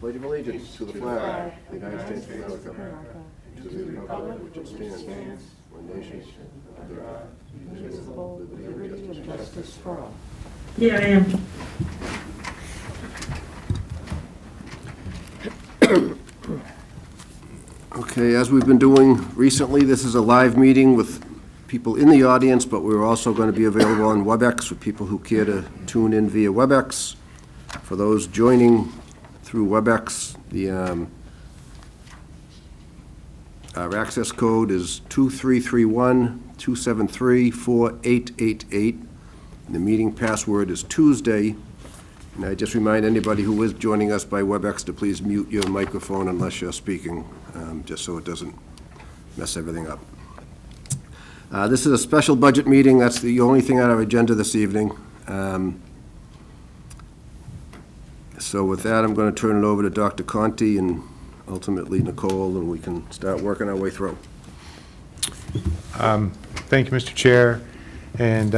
Pledge of allegiance to the flag of the United States of America, to the republic which it stands, one nation, under God, indivisible, with liberty and justice for all. Yeah, I am. Okay, as we've been doing recently, this is a live meeting with people in the audience, but we're also going to be available on WebEx for people who care to tune in via WebEx. For those joining through WebEx, our access code is 2331-273-4888. And the meeting password is Tuesday. And I just remind anybody who is joining us by WebEx to please mute your microphone unless you're speaking, just so it doesn't mess everything up. This is a special budget meeting. That's the only thing on our agenda this evening. So with that, I'm going to turn it over to Dr. Conti and ultimately Nicole, and we can start working our way through. Thank you, Mr. Chair. And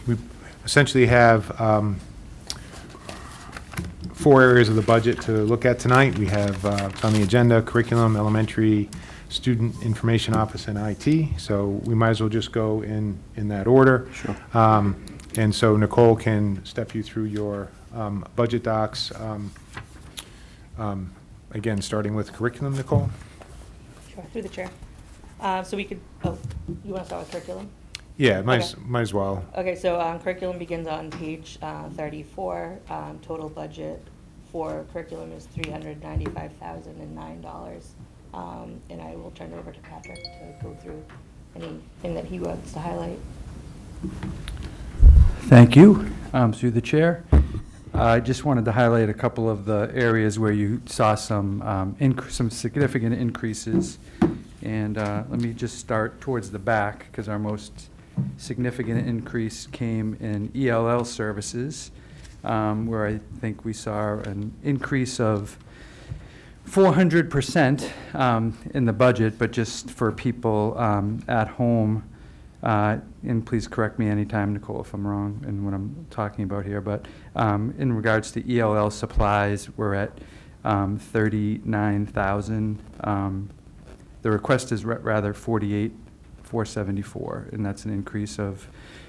we essentially have 4 areas of the budget to look at tonight. We have on the agenda curriculum, elementary, student information office, and IT. So we might as well just go in that order. Sure. And so Nicole can step you through your budget docs. Again, starting with curriculum, Nicole. Sure, through the chair. So we could, you want to start with curriculum? Yeah, might Okay. as well. Okay, so curriculum begins on page 34. Total budget for curriculum is $395,009. And I will turn it over to Patrick to go through anything that he wants to highlight. Thank you. Through the chair. I just wanted to highlight a couple of the areas where you saw some significant increases. And let me just start towards the back, because our most significant increase came in ELL services, where I think we saw an increase of 400% in the budget, but just for people at home. And please correct me anytime, Nicole, if I'm wrong in what I'm talking about here. But in regards to ELL supplies, we're at 39,000. The request is rather 48,474, and that's an increase of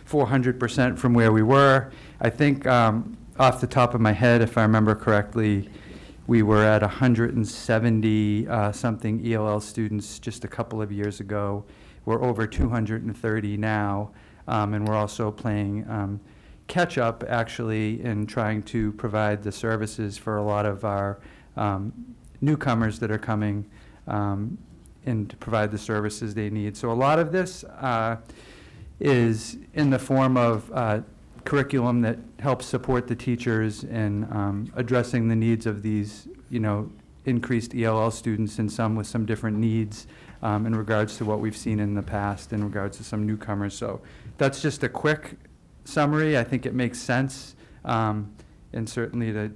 400% from where we were. I think off the top of my head, if I remember correctly, we were at 170 something ELL students just a couple of years ago. We're over 230 now, and we're also playing catch up, actually, in trying to provide the services for a lot of our newcomers that are coming and to provide the services they need. So a lot of this is in the form of curriculum that helps support the teachers in addressing the needs of these, increased ELL students, and some with some different needs in regards to what we've seen in the past in regards to some newcomers. So that's just a quick summary. I think it makes sense, and certainly to,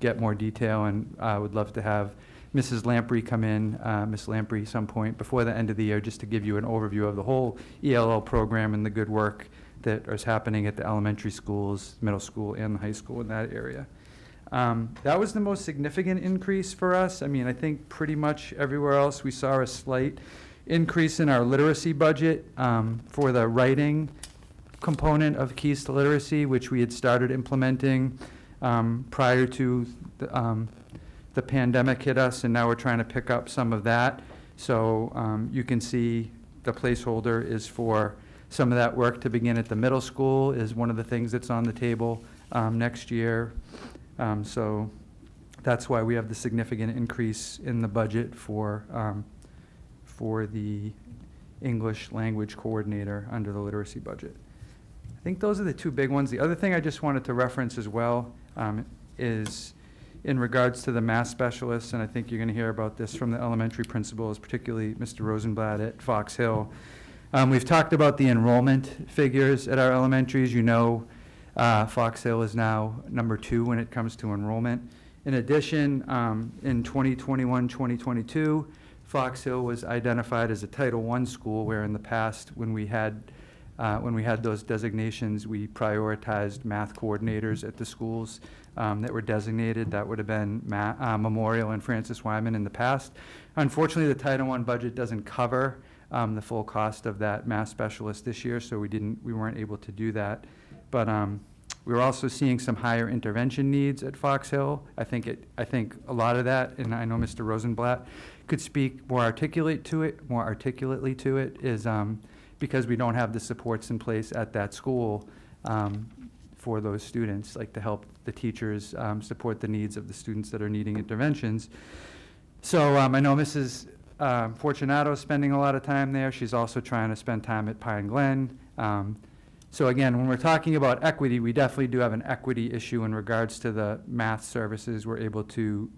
get more detail, and I would love to have Mrs. Lamprey come in, Ms. Lamprey, some point before the end of the year, just to give you an overview of the whole ELL program and the good work that is happening at the elementary schools, middle school, and the high school in that area. That was the most significant increase for us. I mean, I think pretty much everywhere else we saw a slight increase in our literacy budget for the writing component of Keys to Literacy, which we had started implementing prior to the pandemic hit us, and now we're trying to pick up some of that. So you can see the placeholder is for some of that work to begin at the middle school is one of the things that's on the table next year. So that's why we have the significant increase in the budget for the English language coordinator under the literacy budget. I think those are the two big ones. The other thing I just wanted to reference as well is in regards to the math specialists, and I think you're going to hear about this from the elementary principals, particularly Mr. Rosenblatt at Fox Hill. We've talked about the enrollment figures at our elementaries. Fox Hill is now number 2 when it comes to enrollment. In addition, in 2021-2022, Fox Hill was identified as a Title I school, where in the past, when we had when we had those designations, we prioritized math coordinators at the schools that were designated. That would have been Memorial and Francis Wyman in the past. Unfortunately, the Title I budget doesn't cover the full cost of that math specialist this year, so we weren't able to do that. But we were also seeing some higher intervention needs at Fox Hill. I think a lot of that, and I know Mr. Rosenblatt could speak more articulately to it, is because we don't have the supports in place at that school for those students, like to help the teachers support the needs of the students that are needing interventions. So I know Mrs. Fortunato is spending a lot of time there. She's also trying to spend time at Pine Glen. So again, when we're talking about equity, we definitely do have an equity issue in regards to the math services we're able to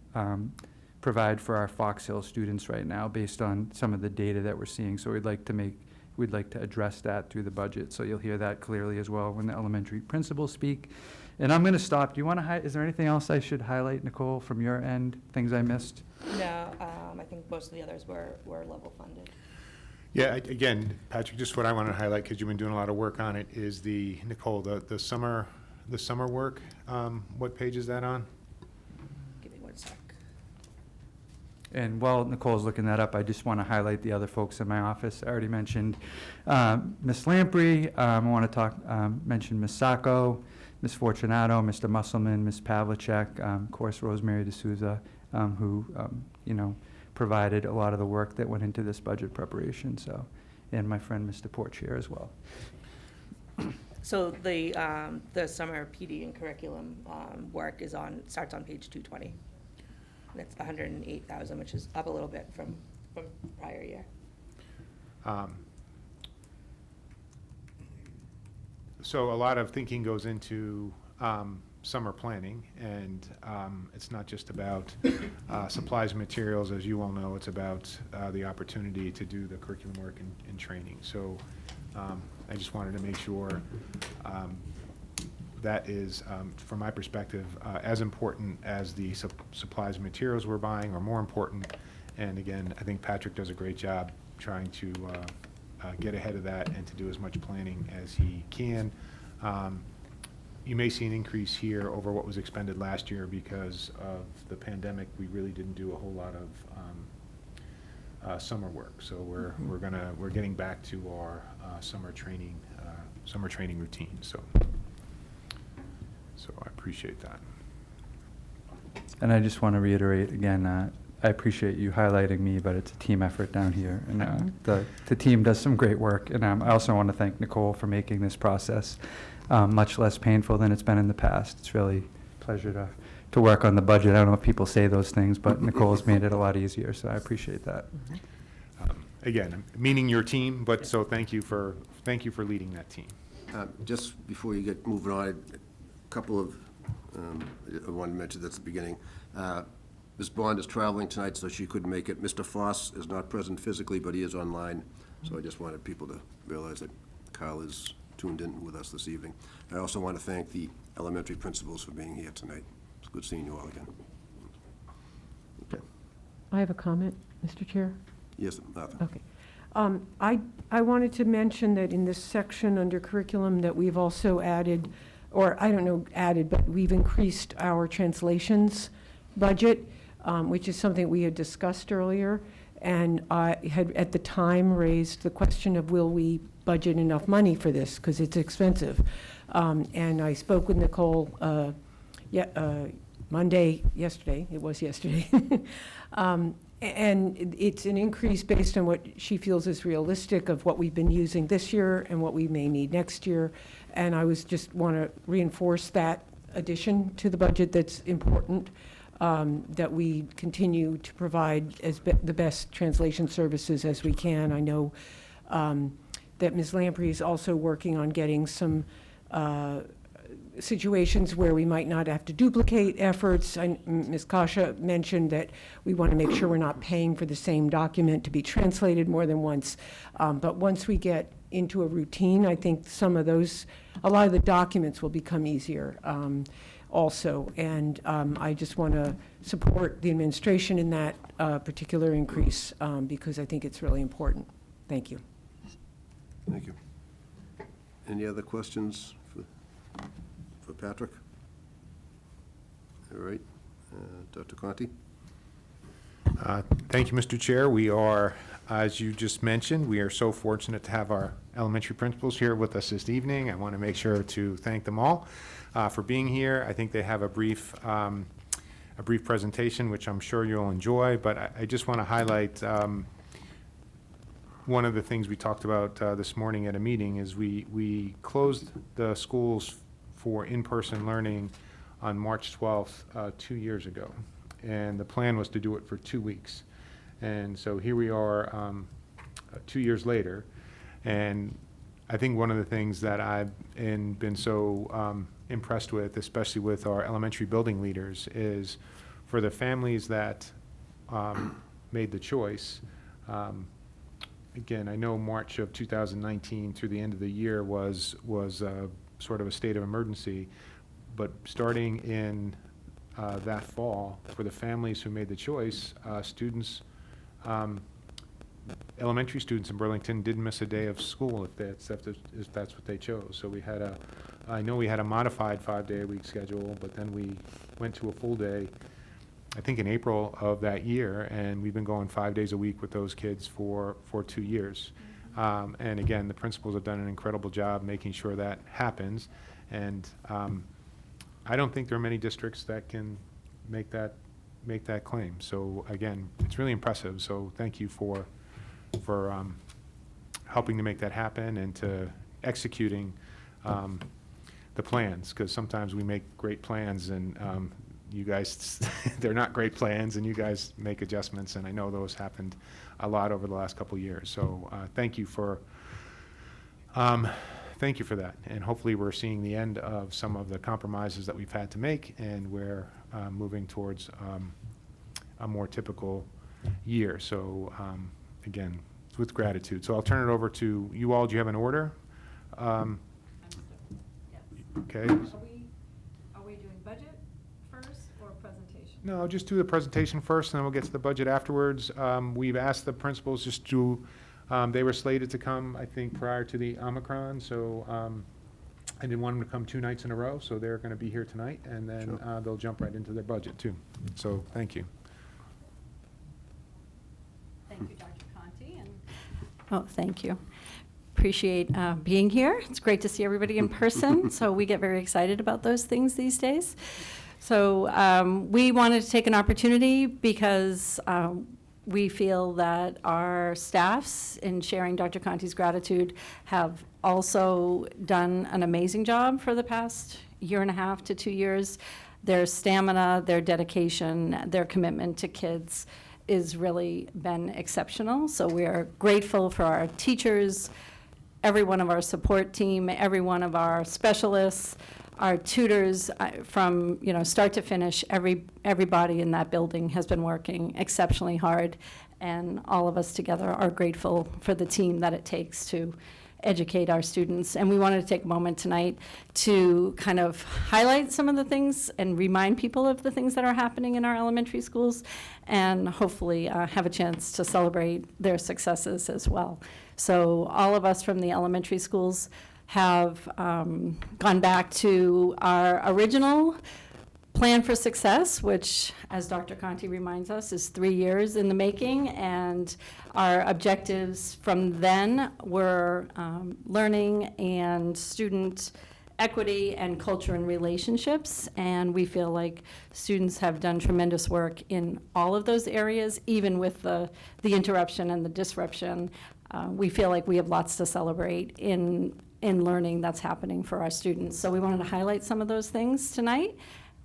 provide for our Fox Hill students right now based on some of the data that we're seeing. So we'd like to address that through the budget. So you'll hear that clearly as well when the elementary principals speak. And I'm going to stop. Do you want to, is there anything else I should highlight, Nicole, from your end, things I missed? No, I think most of the others were level funded. Yeah, again, Patrick, just what I wanted to highlight, because you've been doing a lot of work on it, is Nicole, the summer work. What page is that on? Give me 1 sec. And while Nicole's looking that up, I just want to highlight the other folks in my office. I already mentioned Ms. Lamprey. I want to mention Ms. Sacco, Ms. Fortunato, Mr. Musselman, Ms. Pavlicek, of course, Rosemary D'Souza, who, provided a lot of the work that went into this budget preparation. So, and my friend Mr. Portier as well. So the summer PD and curriculum work starts on page 220. And it's 108,000, which is up a little bit from prior year. So a lot of thinking goes into summer planning, and it's not just about supplies and materials, as you all know. It's about the opportunity to do the curriculum work and training. So I just wanted to make sure that is, from my perspective, as important as the supplies and materials we're buying, or more important. And again, I think Patrick does a great job trying to get ahead of that and to do as much planning as he can. You may see an increase here over what was expended last year because of the pandemic. We really didn't do a whole lot of summer work, so we're getting back to our summer training routine. So I appreciate that. And I just want to reiterate again, I appreciate you highlighting me, but it's a team effort down here, and the team does some great work. And I also want to thank Nicole for making this process much less painful than it's been in the past. It's really a pleasure to work on the budget. I don't know if people say those things, but Nicole's made it a lot easier, so I appreciate that. Again, meaning your team, but so thank you for leading that team. Just before you get moving on, a couple of, I wanted to mention this at the beginning. Ms. Bond is traveling tonight, so she couldn't make it. Mr. Foss is not present physically, but he is online, so I just wanted people to realize that Kyle is tuned in with us this evening. I also want to thank the elementary principals for being here tonight. It's good seeing you all again. Okay. I have a comment, Mr. Chair. Yes, Martha. Okay. I wanted to mention that in this section under curriculum that we've also added, or I don't know added, but we've increased our translations budget, which is something we had discussed earlier. And I had at the time raised the question of, will we budget enough money for this, because it's expensive. And I spoke with Nicole yesterday, it was yesterday. And it's an increase based on what she feels is realistic of what we've been using this year and what we may need next year. And I just want to reinforce that addition to the budget that's important, that we continue to provide the best translation services as we can. I know that Ms. Lamprey is also working on getting some situations where we might not have to duplicate efforts. Ms. Kasha mentioned that we want to make sure we're not paying for the same document to be translated more than once. But once we get into a routine, I think a lot of the documents will become easier also. And I just want to support the administration in that particular increase because I think it's really important. Thank you. Thank you. Any other questions for Patrick? All right. Dr. Conti? Thank you, Mr. Chair. We are, as you just mentioned, we are so fortunate to have our elementary principals here with us this evening. I want to make sure to thank them all for being here. I think they have a brief presentation, which I'm sure you'll enjoy, but I just want to highlight one of the things we talked about this morning at a meeting is we closed the schools for in-person learning on March 12th, 2 years ago. And the plan was to do it for 2 weeks. And so here we are 2 years later. And I think one of the things that I've been so impressed with, especially with our elementary building leaders, is for the families that made the choice. Again, I know March of 2019 through the end of the year was sort of a state of emergency, but starting in that fall, for the families who made the choice, students, elementary students in Burlington didn't miss a day of school if that's what they chose. So I know we had a modified 5-day-a-week schedule, but then we went to a full day, I think in April of that year, and we've been going 5 days a week with those kids for 2 years. And again, the principals have done an incredible job making sure that happens. And I don't think there are many districts that can make that claim. So again, it's really impressive. So thank you for helping to make that happen and to executing the plans, because sometimes we make great plans and you guys, they're not great plans, and you guys make adjustments, and I know those happened a lot over the last couple of years. So thank you for that, and hopefully we're seeing the end of some of the compromises that we've had to make, and we're moving towards a more typical year. So again, with gratitude. So I'll turn it over to you all. Do you have an order? Okay. Are we doing budget first or presentation? No, just do the presentation first, and then we'll get to the budget afterwards. We've asked the principals just to, they were slated to come, I think, prior to the Omicron, so I didn't want them to come 2 nights in a row, so they're going to be here tonight, and then Sure. They'll jump right into their budget, too. So, thank you. Thank you, Dr. Conti. Oh, thank you. Appreciate being here. It's great to see everybody in person, so we get very excited about those things these days. So we wanted to take an opportunity because we feel that our staffs, in sharing Dr. Conti's gratitude, have also done an amazing job for the past 1.5 to 2 years. Their stamina, their dedication, their commitment to kids is really been exceptional. So we are grateful for our teachers, every one of our support team, every one of our specialists, our tutors, from start to finish. Everybody in that building has been working exceptionally hard, and all of us together are grateful for the team that it takes to educate our students. And we wanted to take a moment tonight to kind of highlight some of the things and remind people of the things that are happening in our elementary schools, and hopefully have a chance to celebrate their successes as well. So all of us from the elementary schools have gone back to our original plan for success, which, as Dr. Conti reminds us, is 3 years in the making. And our objectives from then were learning and student equity and culture and relationships. And we feel like students have done tremendous work in all of those areas, even with the interruption and the disruption. We feel like we have lots to celebrate in learning that's happening for our students. So we wanted to highlight some of those things tonight.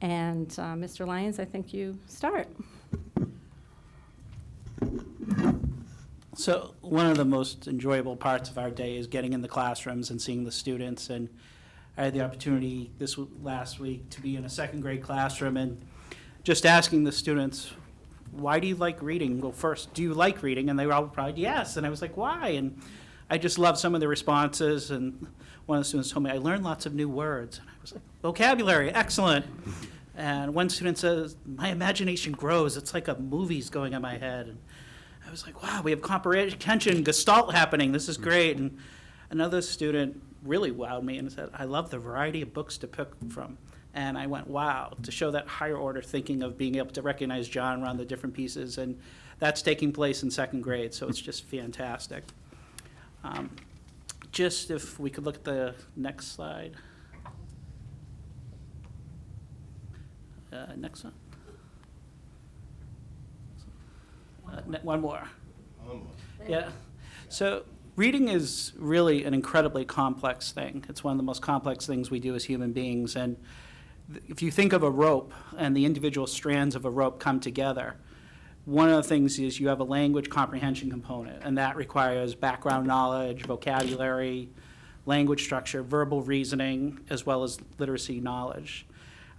And Mr. Lyons, I think you start. So one of the most enjoyable parts of our day is getting in the classrooms and seeing the students. And I had the opportunity last week to be in a second grade classroom and just asking the students, why do you like reading? Well, first, do you like reading? And they were all replied, yes. And I was like, why? And I just loved some of the responses. And one of the students told me, I learned lots of new words. And I was like, vocabulary, excellent. And one student says, my imagination grows. It's like a movie's going in my head. And I was like, wow, we have comprehension, gestalt happening. This is great. And another student really wowed me and said, I love the variety of books to pick from. And I went, wow, to show that higher order thinking of being able to recognize genre on the different pieces. And that's taking place in second grade, so it's just fantastic. Just if we could look at the next slide. Next one. One more. Yeah. So reading is really an incredibly complex thing. It's one of the most complex things we do as human beings. And if you think of a rope and the individual strands of a rope come together, one of the things is you have a language comprehension component, and that requires background knowledge, vocabulary, language structure, verbal reasoning, as well as literacy knowledge.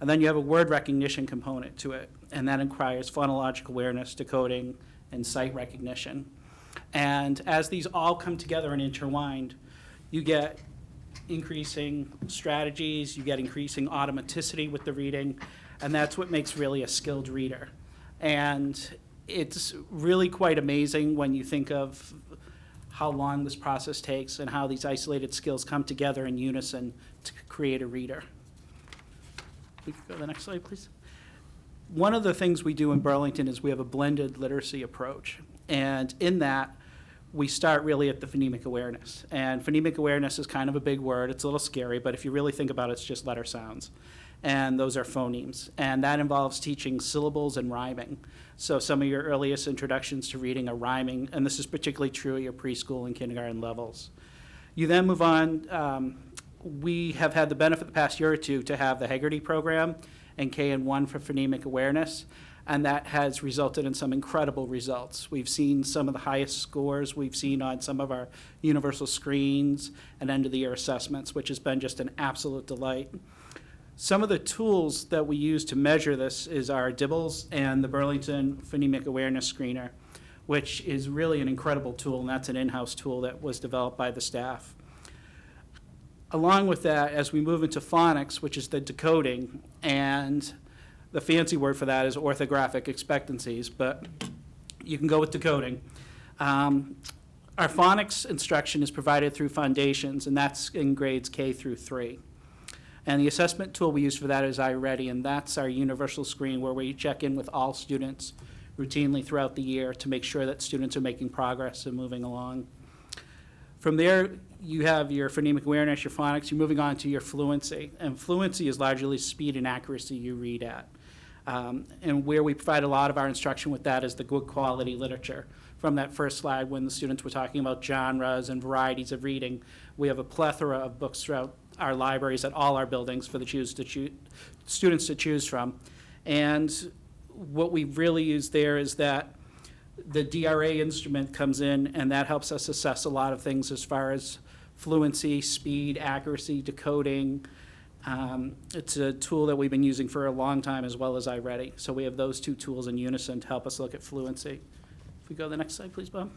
And then you have a word recognition component to it, and that requires phonological awareness, decoding, and sight recognition. And as these all come together and intertwined, you get increasing strategies, you get increasing automaticity with the reading, and that's what makes really a skilled reader. And it's really quite amazing when you think of how long this process takes and how these isolated skills come together in unison to create a reader. We could go to the next slide, please. One of the things we do in Burlington is we have a blended literacy approach. And in that, we start really at the phonemic awareness. And phonemic awareness is kind of a big word. It's a little scary, but if you really think about it, it's just letter sounds. And those are phonemes. And that involves teaching syllables and rhyming. So some of your earliest introductions to reading are rhyming, and this is particularly true at your preschool and kindergarten levels. You then move on. We have had the benefit the past year or two to have the Haggerty program and KN1 for phonemic awareness, and that has resulted in some incredible results. We've seen some of the highest scores we've seen on some of our universal screens and end-of-the-year assessments, which has been just an absolute delight. Some of the tools that we use to measure this is our Dibbles and the Burlington Phonemic Awareness Screener, which is really an incredible tool, and that's an in-house tool that was developed by the staff. Along with that, as we move into phonics, which is the decoding, and the fancy word for that is orthographic expectancies, but you can go with decoding. Our phonics instruction is provided through Foundations, and that's in grades K through 3. And the assessment tool we use for that is iReady, and that's our universal screen where we check in with all students routinely throughout the year to make sure that students are making progress and moving along. From there, you have your phonemic awareness, your phonics, you're moving on to your fluency. And fluency is largely speed and accuracy you read at. And where we provide a lot of our instruction with that is the good quality literature. From that first slide when the students were talking about genres and varieties of reading, we have a plethora of books throughout our libraries at all our buildings for the students to choose from. And what we really use there is that the DRA instrument comes in, and that helps us assess a lot of things as far as fluency, speed, accuracy, decoding. It's a tool that we've been using for a long time, as well as iReady. So we have those two tools in unison to help us look at fluency. If we go to the next slide, please, Bob.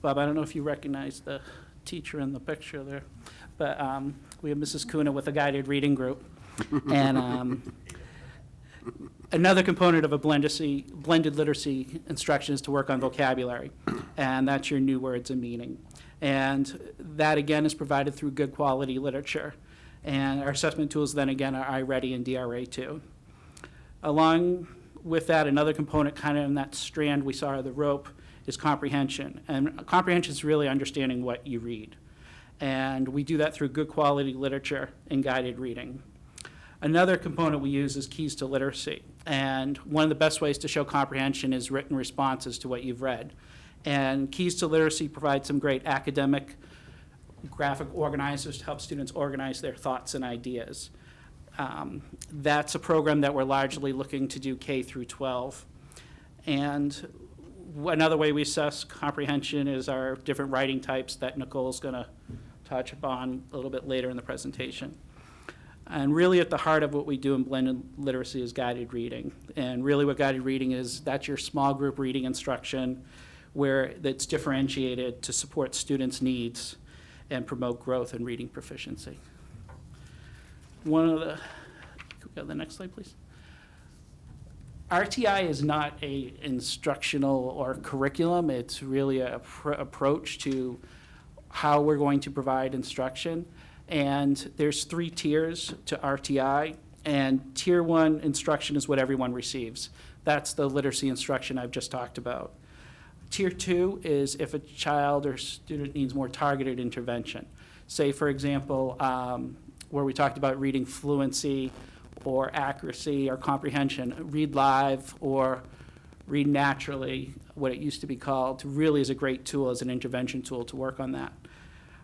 Bob, I don't know if you recognize the teacher in the picture there, but we have Mrs. Kuna with a guided reading group. And another component of a blended literacy instruction is to work on vocabulary, and that's your new words and meaning. And that, again, is provided through good quality literature. And our assessment tools, then, again, are iReady and DRA2. Along with that, another component kind of in that strand we saw of the rope is comprehension. And comprehension is really understanding what you read. And we do that through good quality literature and guided reading. Another component we use is keys to literacy. And one of the best ways to show comprehension is written responses to what you've read. And keys to literacy provide some great academic graphic organizers to help students organize their thoughts and ideas. That's a program that we're largely looking to do K through 12. And another way we assess comprehension is our different writing types that Nicole's going to touch upon a little bit later in the presentation. And really at the heart of what we do in blended literacy is guided reading. And really what guided reading is, that's your small group reading instruction where it's differentiated to support students' needs and promote growth and reading proficiency. Could we go to the next slide, please? RTI is not a instructional or curriculum. It's really an approach to how we're going to provide instruction. And there's 3 tiers to RTI, and Tier 1 instruction is what everyone receives. That's the literacy instruction I've just talked about. Tier 2 is if a child or student needs more targeted intervention. Say, for example, where we talked about reading fluency or accuracy or comprehension, Read Live or Read Naturally, what it used to be called, really is a great tool as an intervention tool to work on that.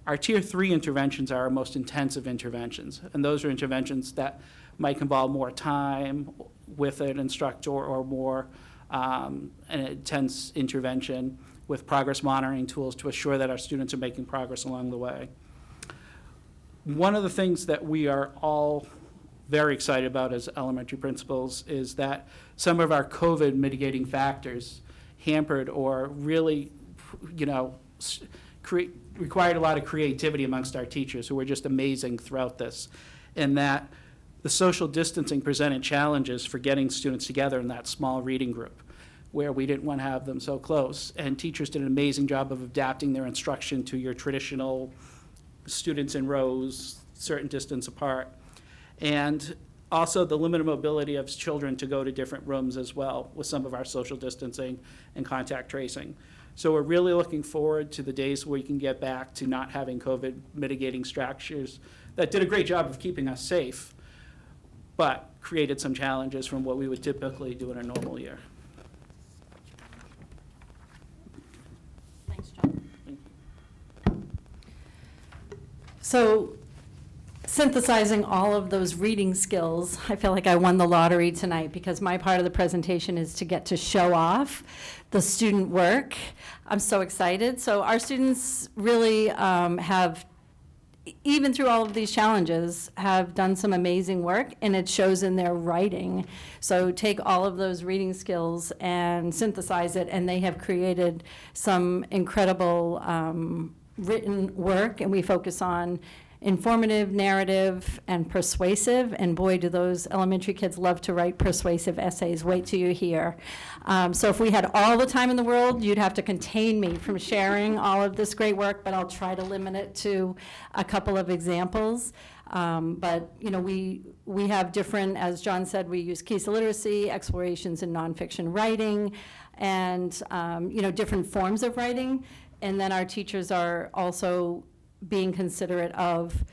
Our Tier 3 interventions are our most intensive interventions, and those are interventions that might involve more time with an instructor or more an intense intervention with progress monitoring tools to assure that our students are making progress along the way. One of the things that we are all very excited about as elementary principals is that some of our COVID mitigating factors hampered or really, required a lot of creativity amongst our teachers who were just amazing throughout this, and that the social distancing presented challenges for getting students together in that small reading group where we didn't want to have them so close. And teachers did an amazing job of adapting their instruction to your traditional students in rows, certain distance apart. And also the limited mobility of children to go to different rooms as well with some of our social distancing and contact tracing. So we're really looking forward to the days where we can get back to not having COVID mitigating structures that did a great job of keeping us safe, but created some challenges from what we would typically do in a normal year. Thanks, John. So synthesizing all of those reading skills, I feel like I won the lottery tonight because my part of the presentation is to get to show off the student work. I'm so excited. So our students really have, even through all of these challenges, have done some amazing work, and it shows in their writing. So take all of those reading skills and synthesize it, and they have created some incredible written work, and we focus on informative, narrative, and persuasive, and boy, do those elementary kids love to write persuasive essays. Wait till you hear. So if we had all the time in the world, you'd have to contain me from sharing all of this great work, but I'll try to limit it to a couple of examples. But we have different, as John said, we use keys to literacy, explorations in nonfiction writing, and different forms of writing. And then our teachers are also being considerate of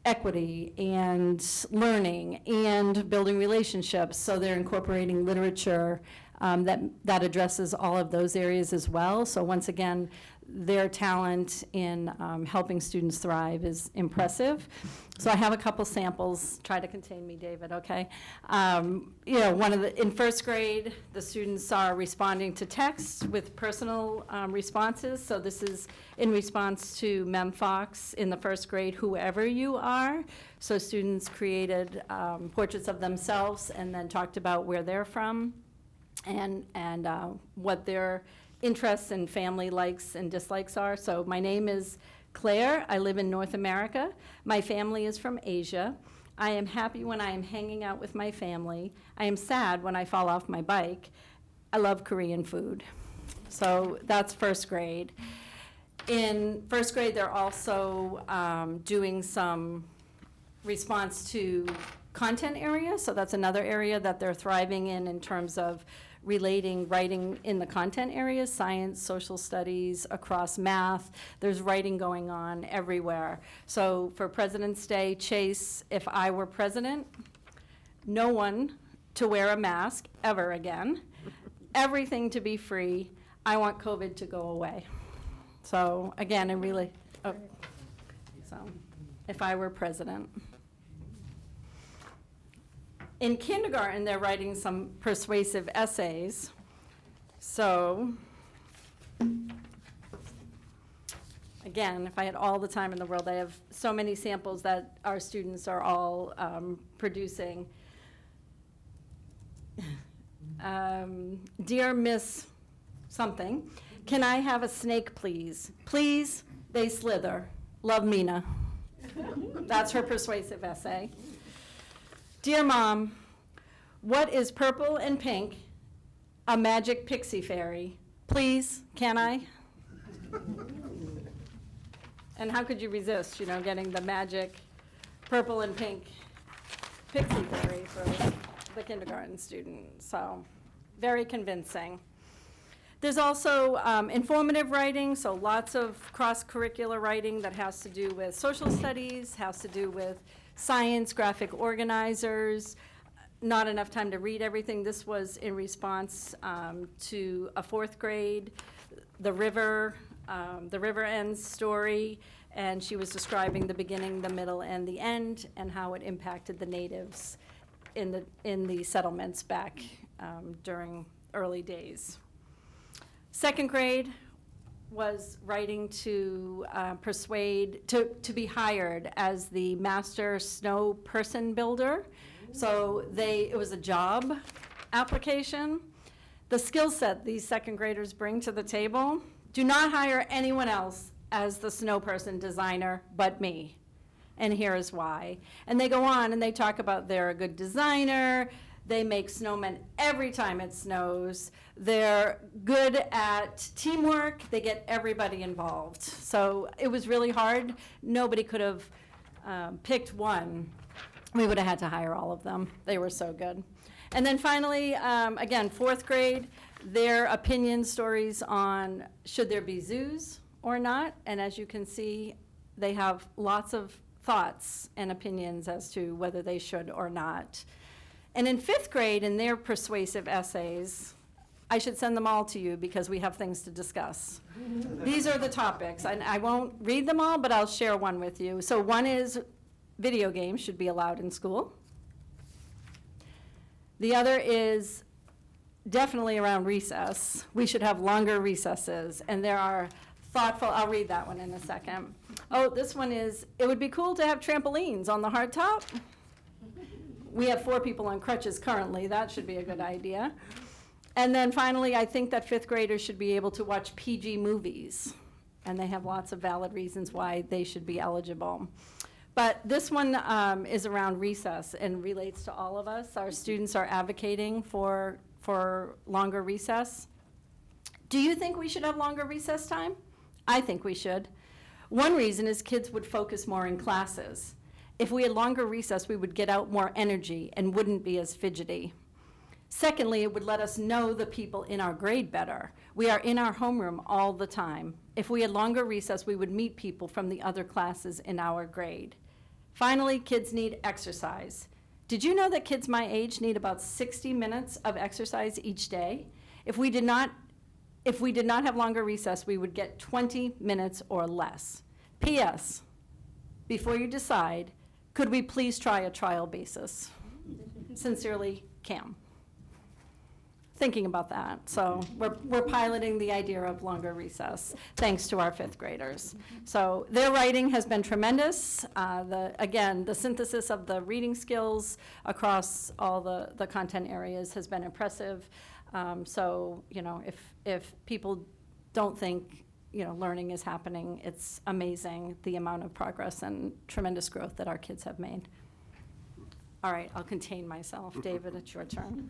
equity and learning and building relationships. So they're incorporating literature that addresses all of those areas as well. So once again, their talent in helping students thrive is impressive. So I have a couple samples. Try to contain me, David, okay? In first grade, the students are responding to text with personal responses. So this is in response to MemFox in the first grade, whoever you are. So students created portraits of themselves and then talked about where they're from and what their interests and family likes and dislikes are. So my name is Claire. I live in North America. My family is from Asia. I am happy when I am hanging out with my family. I am sad when I fall off my bike. I love Korean food. So that's first grade. In first grade, they're also doing some response to content area. So that's another area that they're thriving in terms of relating writing in the content areas, science, social studies, across math. There's writing going on everywhere. So for President's Day, Chase, if I were president, no one to wear a mask ever again, everything to be free. I want COVID to go away. So again, so if I were president. In kindergarten, they're writing some persuasive essays. So, again, if I had all the time in the world, I have so many samples that our students are all producing. Dear Miss something, can I have a snake, please? Please, they slither. Love, Mina. That's her persuasive essay. Dear Mom, what is purple and pink? A magic pixie fairy. Please, can I? And how could you resist, getting the magic purple and pink pixie berry for the kindergarten student? So, very convincing. There's also informative writing, so lots of cross-curricular writing that has to do with social studies, has to do with science, graphic organizers. Not enough time to read everything. This was in response to a 4th grade, the river ends story, and she was describing the beginning, the middle, and the end, and how it impacted the natives in the settlements back during early days. 2nd grade was writing to persuade, to be hired as the master snow person builder. So it was a job application. The skill set these 2nd graders bring to the table: do not hire anyone else as the snow person designer but me. And here is why. And they go on and they talk about they're a good designer, they make snowmen every time it snows, they're good at teamwork, they get everybody involved. So it was really hard. Nobody could have picked one. We would have had to hire all of them. They were so good. And then finally, again, 4th grade, their opinion stories on should there be zoos or not. And as you can see, they have lots of thoughts and opinions as to whether they should or not. And in 5th grade, in their persuasive essays, I should send them all to you because we have things to discuss. These are the topics. I won't read them all, but I'll share one with you. So one is video games should be allowed in school. The other is definitely around recess. We should have longer recesses, and there are thoughtful, I'll read that one in a second. Oh, this one is, it would be cool to have trampolines on the hardtop. We have 4 people on crutches currently. That should be a good idea. And then finally, I think that 5th graders should be able to watch PG movies, and they have lots of valid reasons why they should be eligible. But this one is around recess and relates to all of us. Our students are advocating for longer recess. Do you think we should have longer recess time? I think we should. One reason is kids would focus more in classes. If we had longer recess, we would get out more energy and wouldn't be as fidgety. Secondly, it would let us know the people in our grade better. We are in our homeroom all the time. If we had longer recess, we would meet people from the other classes in our grade. Finally, kids need exercise. Did you know that kids my age need about 60 minutes of exercise each day? If we did not have longer recess, we would get 20 minutes or less. P.S. Before you decide, could we please try a trial basis? Sincerely, Cam. Thinking about that. So we're piloting the idea of longer recess, thanks to our 5th graders. So their writing has been tremendous. Again, the synthesis of the reading skills across all the content areas has been impressive. So, if people don't think, learning is happening, it's amazing the amount of progress and tremendous growth that our kids have made. All right, I'll contain myself. David, it's your turn.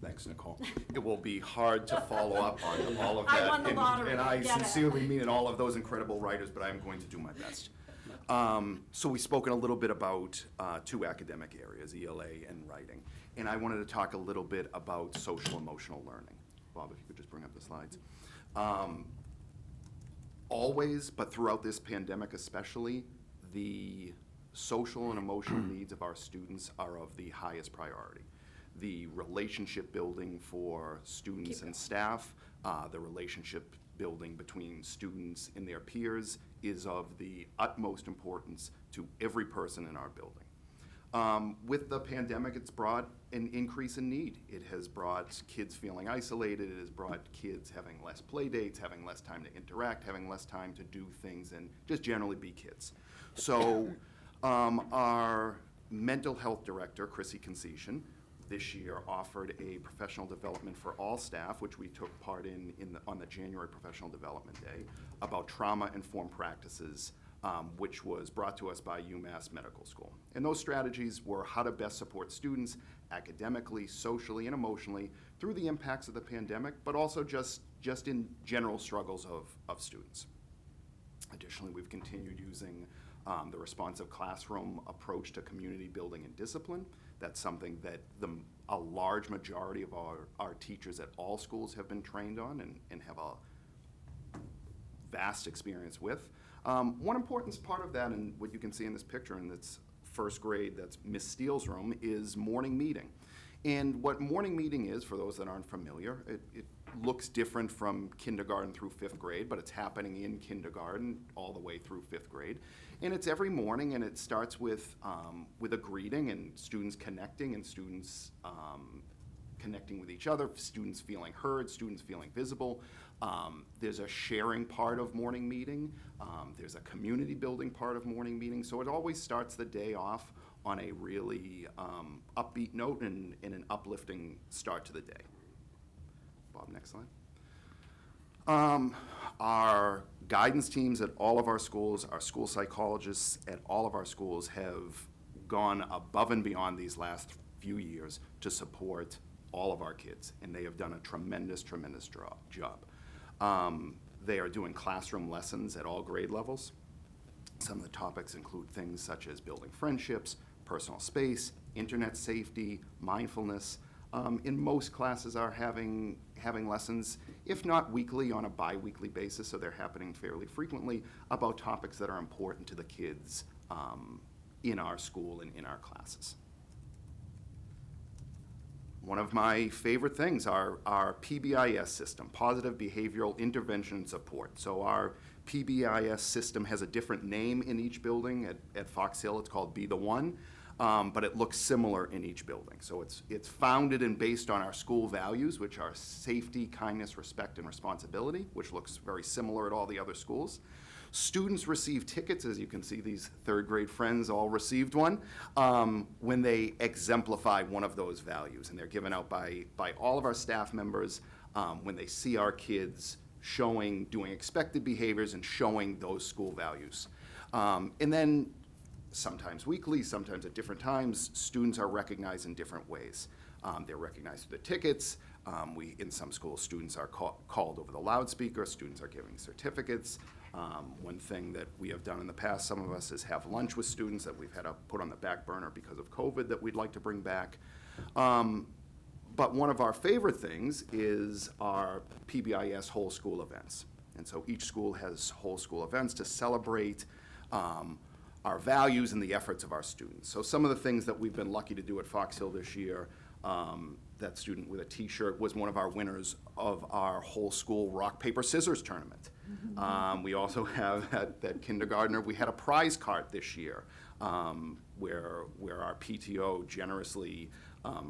Thanks, Nicole. It will be hard to follow up on all of that. I won the lottery. And I Get it. sincerely mean it, all of those incredible writers, but I'm going to do my best. So we've spoken a little bit about 2 academic areas, ELA and writing. And I wanted to talk a little bit about social emotional learning. Bob, if you could just bring up the slides. Always, but throughout this pandemic especially, the social and emotional needs of our students are of the highest priority. The relationship building for students and staff, the relationship building between students and their peers is of the utmost importance to every person in our building. With the pandemic, it's brought an increase in need. It has brought kids feeling isolated. It has brought kids having less play dates, having less time to interact, having less time to do things and just generally be kids. So our mental health director, Chrissy Concession, this year offered a professional development for all staff, which we took part on the January Professional Development Day, about trauma-informed practices, which was brought to us by UMass Medical School. And those strategies were how to best support students academically, socially, and emotionally through the impacts of the pandemic, but also just in general struggles of students. Additionally, we've continued using the responsive classroom approach to community building and discipline. That's something that a large majority of our teachers at all schools have been trained on and have a vast experience with. One important part of that, and what you can see in this picture, and it's first grade, that's Miss Steele's room, is morning meeting. And what morning meeting is, for those that aren't familiar, it looks different from kindergarten through 5th grade, but it's happening in kindergarten all the way through 5th grade. And it's every morning, and it starts with a greeting and students connecting, and students connecting with each other, students feeling heard, students feeling visible. There's a sharing part of morning meeting. There's a community building part of morning meeting. So it always starts the day off on a really upbeat note and an uplifting start to the day. Bob, next slide. Our guidance teams at all of our schools, our school psychologists at all of our schools have gone above and beyond these last few years to support all of our kids, and they have done a tremendous, tremendous job. They are doing classroom lessons at all grade levels. Some of the topics include things such as building friendships, personal space, internet safety, mindfulness. In most classes are having lessons, if not weekly, on a bi-weekly basis, so they're happening fairly frequently, about topics that are important to the kids in our school and in our classes. One of my favorite things are our PBIS system, Positive Behavioral Intervention and Support. So our PBIS system has a different name in each building. At Fox Hill, it's called Be the One, but it looks similar in each building. So it's founded and based on our school values, which are safety, kindness, respect, and responsibility, which looks very similar at all the other schools. Students receive tickets, as you can see, these 3rd grade friends all received one, when they exemplify one of those values. And they're given out by all of our staff members when they see our kids doing expected behaviors and showing those school values. And then sometimes weekly, sometimes at different times, students are recognized in different ways. They're recognized through the tickets. In some schools, students are called over the loudspeaker. Students are giving certificates. One thing that we have done in the past, some of us, is have lunch with students that we've had to put on the back burner because of COVID that we'd like to bring back. But one of our favorite things is our PBIS whole school events. And so each school has whole school events to celebrate our values and the efforts of our students. So some of the things that we've been lucky to do at Fox Hill this year, that student with a t-shirt was one of our winners of our whole school rock, paper, scissors tournament. We also have at kindergartner, we had a prize cart this year where our PTO generously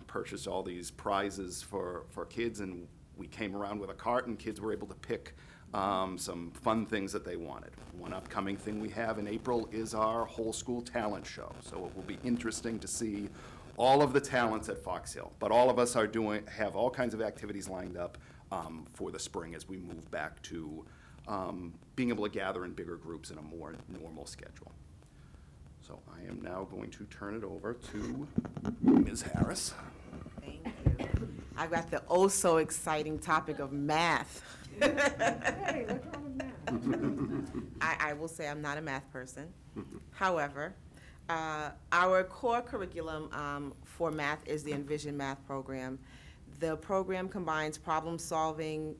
purchased all these prizes for kids, and we came around with a cart and kids were able to pick some fun things that they wanted. One upcoming thing we have in April is our whole school talent show. So it will be interesting to see all of the talents at Fox Hill. But all of us have all kinds of activities lined up for the spring as we move back to being able to gather in bigger groups in a more normal schedule. So I am now going to turn it over to Ms. Harris. Thank you. I've got the so exciting topic of math. Hey, what's wrong with math? I will say I'm not a math person. However, our core curriculum for math is the Envision Math program. The program combines problem solving,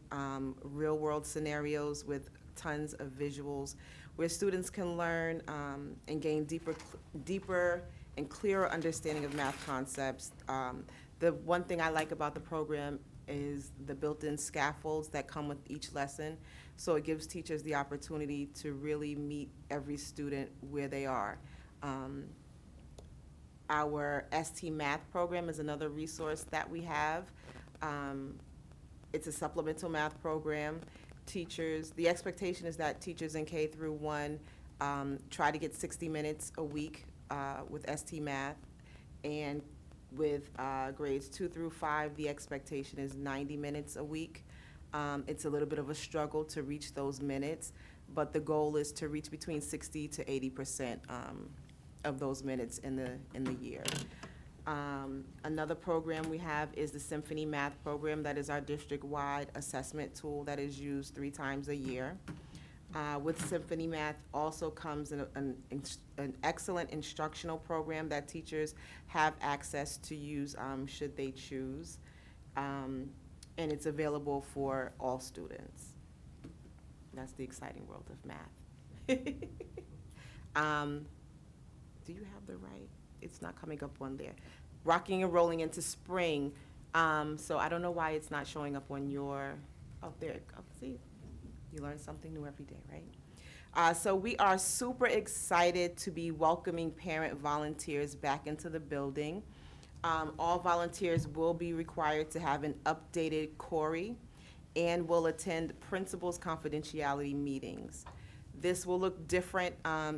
real world scenarios with tons of visuals where students can learn and gain deeper and clearer understanding of math concepts. The one thing I like about the program is the built-in scaffolds that come with each lesson. So it gives teachers the opportunity to really meet every student where they are. Our ST Math program is another resource that we have. It's a supplemental math program. The expectation is that teachers in K through 1 try to get 60 minutes a week with ST Math, and with grades 2 through 5, the expectation is 90 minutes a week. It's a little bit of a struggle to reach those minutes, but the goal is to reach between 60 to 80% of those minutes in the year. Another program we have is the Symphony Math program. That is our district-wide assessment tool that is used 3 times a year. With Symphony Math also comes an excellent instructional program that teachers have access to use should they choose. And it's available for all students. That's the exciting world of math. Do you have the right? It's not coming up on there. Rocking and rolling into spring. So I don't know why it's not showing up on your, oh, there, oh, see, you learn something new every day, right? So we are super excited to be welcoming parent volunteers back into the building. All volunteers will be required to have an updated CORI and will attend principals' confidentiality meetings. This will look different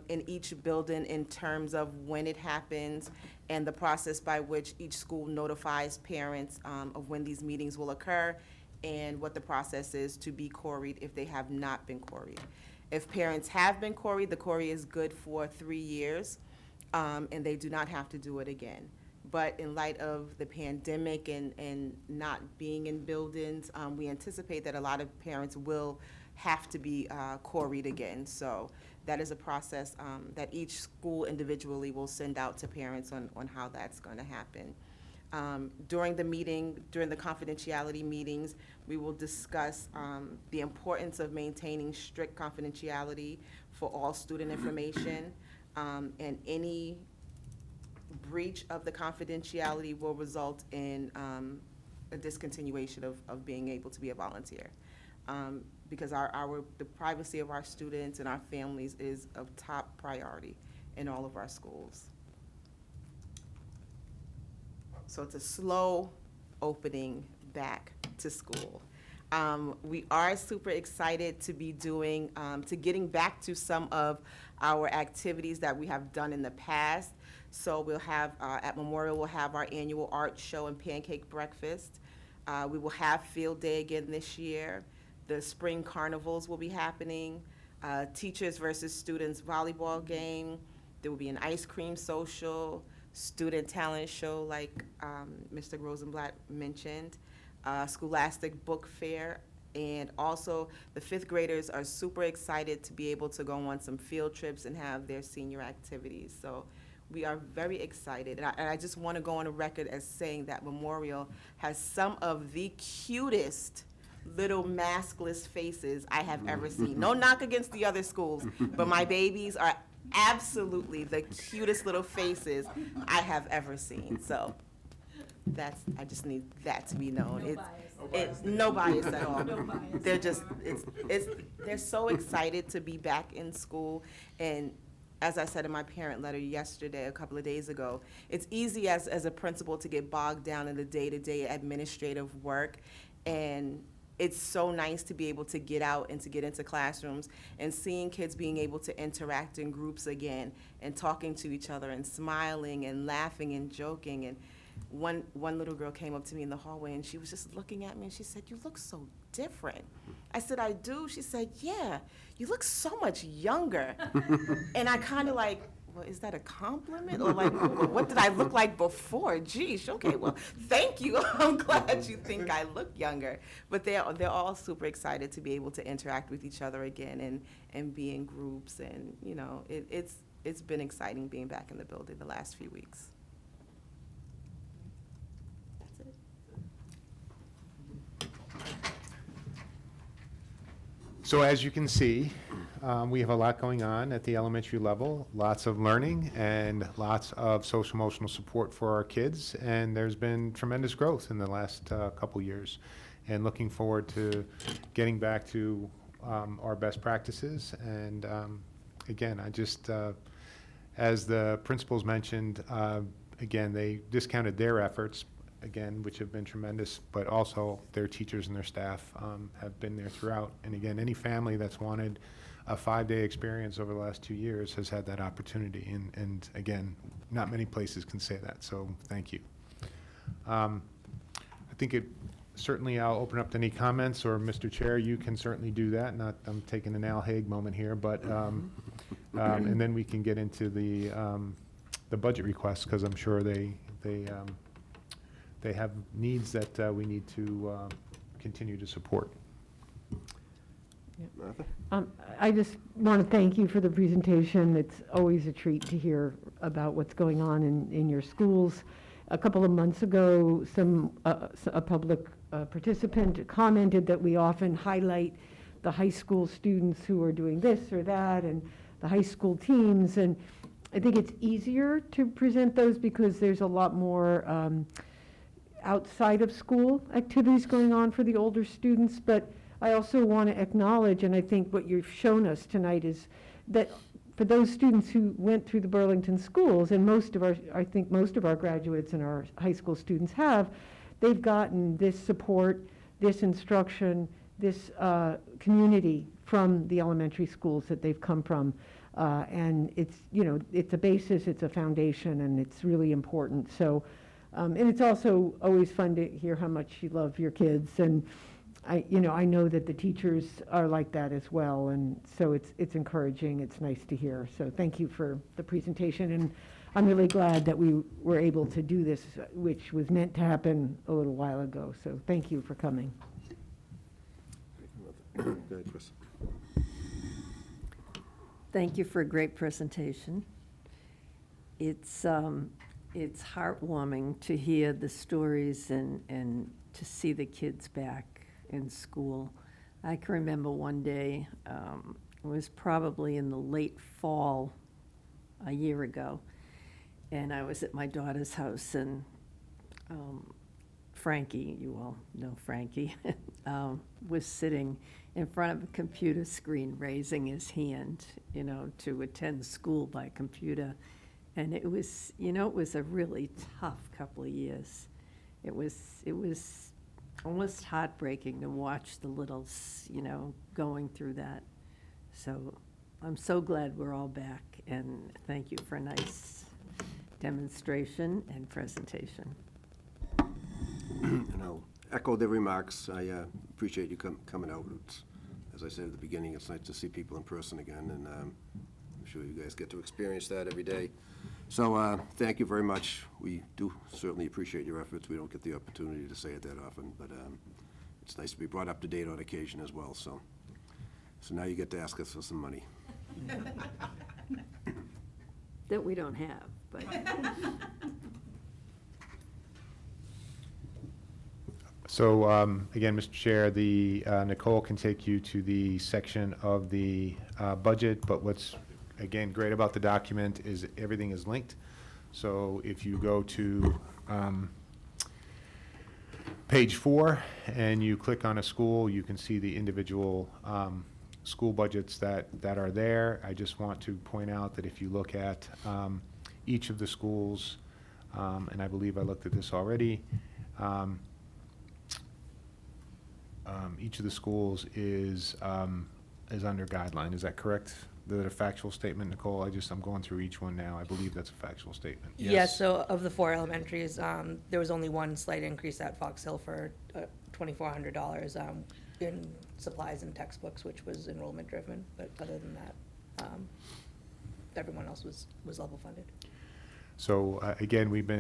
in each building in terms of when it happens and the process by which each school notifies parents of when these meetings will occur and what the process is to be CORI'd if they have not been CORI'd. If parents have been CORI'd, the CORI is good for 3 years, and they do not have to do it again. But in light of the pandemic and not being in buildings, we anticipate that a lot of parents will have to be CORI'd again. So that is a process that each school individually will send out to parents on how that's going to happen. During the confidentiality meetings, we will discuss the importance of maintaining strict confidentiality for all student information, and any breach of the confidentiality will result in a discontinuation of being able to be a volunteer. Because the privacy of our students and our families is of top priority in all of our schools. So it's a slow opening back to school. We are super excited to be getting back to some of our activities that we have done in the past. So we'll have, at Memorial, we'll have our annual art show and pancake breakfast. We will have field day again this year. The spring carnivals will be happening. Teachers versus students volleyball game. There will be an ice cream social, student talent show like Mr. Rosenblatt mentioned, Scholastic Book Fair, and also the 5th graders are super excited to be able to go on some field trips and have their senior activities. So we are very excited. And I just want to go on a record as saying that Memorial has some of the cutest little maskless faces I have ever seen. No knock against the other schools, but my babies are absolutely the cutest little faces I have ever seen. So I just need that to be known. It's no bias at all. They're just, they're so excited to be back in school. And as I said in my parent letter yesterday, a couple of days ago, it's easy as a principal to get bogged down in the day-to-day administrative work. And it's so nice to be able to get out and to get into classrooms and seeing kids being able to interact in groups again and talking to each other and smiling and laughing and joking. And one little girl came up to me in the hallway and she was just looking at me and she said, "You look so different." I said, "I do?" She said, "Yeah, you look so much younger." And I kind of like, well, is that a compliment? Or like, what did I look like before? Geez, okay, well, thank you. I'm glad you think I look younger. But they're all super excited to be able to interact with each other again and be in groups. And, you know, it's been exciting being back in the building the last few weeks. That's it. So as you can see, we have a lot going on at the elementary level, lots of learning and lots of social emotional support for our kids, and there's been tremendous growth in the last couple years, and looking forward to getting back to our best practices. And again, I just, as the principals mentioned, again, they discounted their efforts, again, which have been tremendous, but also their teachers and their staff have been there throughout. And again, any family that's wanted a 5-day experience over the last 2 years has had that opportunity. And again, not many places can say that, so thank you. I think certainly I'll open up to any comments, or Mr. Chair, you can certainly do that. I'm taking an Al Haig moment here, but, and then we can get into the budget requests, because I'm sure they have needs that we need to continue to support. Martha? I just want to thank you for the presentation. It's always a treat to hear about what's going on in your schools. A couple of months ago, a public participant commented that we often highlight the high school students who are doing this or that and the high school teams. And I think it's easier to present those because there's a lot more outside of school activities going on for the older students. But I also want to acknowledge, and I think what you've shown us tonight is that for those students who went through the Burlington schools, and I think most of our graduates and our high school students have, they've gotten this support, this instruction, this community from the elementary schools that they've come from. And it's, it's a basis, it's a foundation, and it's really important. So, and it's also always fun to hear how much you love your kids. And I know that the teachers are like that as well, and so it's encouraging. It's nice to hear. So thank you for the presentation, and I'm really glad that we were able to do this, which was meant to happen a little while ago. So thank you for coming. Go ahead, Chris. Thank you for a great presentation. It's heartwarming to hear the stories and to see the kids back in school. I can remember one day, it was probably in the late fall a year ago, and I was at my daughter's house, and Frankie, you all know Frankie, was sitting in front of a computer screen raising his hand, to attend school by computer. And it was, it was a really tough couple of years. It was almost heartbreaking to watch the littles, going through that. So I'm so glad we're all back, and thank you for a nice demonstration and presentation. And I'll echo the remarks. I appreciate you coming out. As I said at the beginning, it's nice to see people in person again, and I'm sure you guys get to experience that every day. So thank you very much. We do certainly appreciate your efforts. We don't get the opportunity to say it that often, but it's nice to be brought up to date on occasion as well. So now you get to ask us for some money. That we don't have, but. So again, Mr. Chair, Nicole can take you to the section of the budget, but what's, again, great about the document is everything is linked. So if you go to page 4 and you click on a school, you can see the individual school budgets that are there. I just want to point out that if you look at each of the schools, and I believe I looked at this already, each of the schools is under guideline. Is that correct? Is that a factual statement, Nicole? I'm going through each one now. I believe that's a factual statement. Yes, so of the 4 elementaries, there was only one slight increase at Fox Hill for $2,400 in supplies and textbooks, which was enrollment driven. But other than that, everyone else was level funded. So again, we've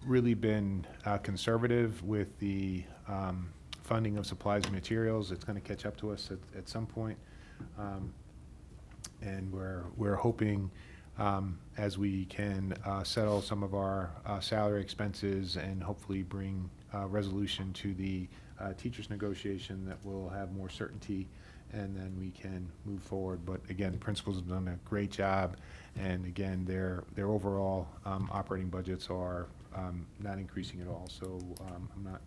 really been conservative with the funding of supplies and materials. It's going to catch up to us at some point. And we're hoping, as we can settle some of our salary expenses and hopefully bring resolution to the teachers' negotiation, that we'll have more certainty, and then we can move forward. But again, the principals have done a great job, and again, their overall operating budgets are not increasing at all. So I'm not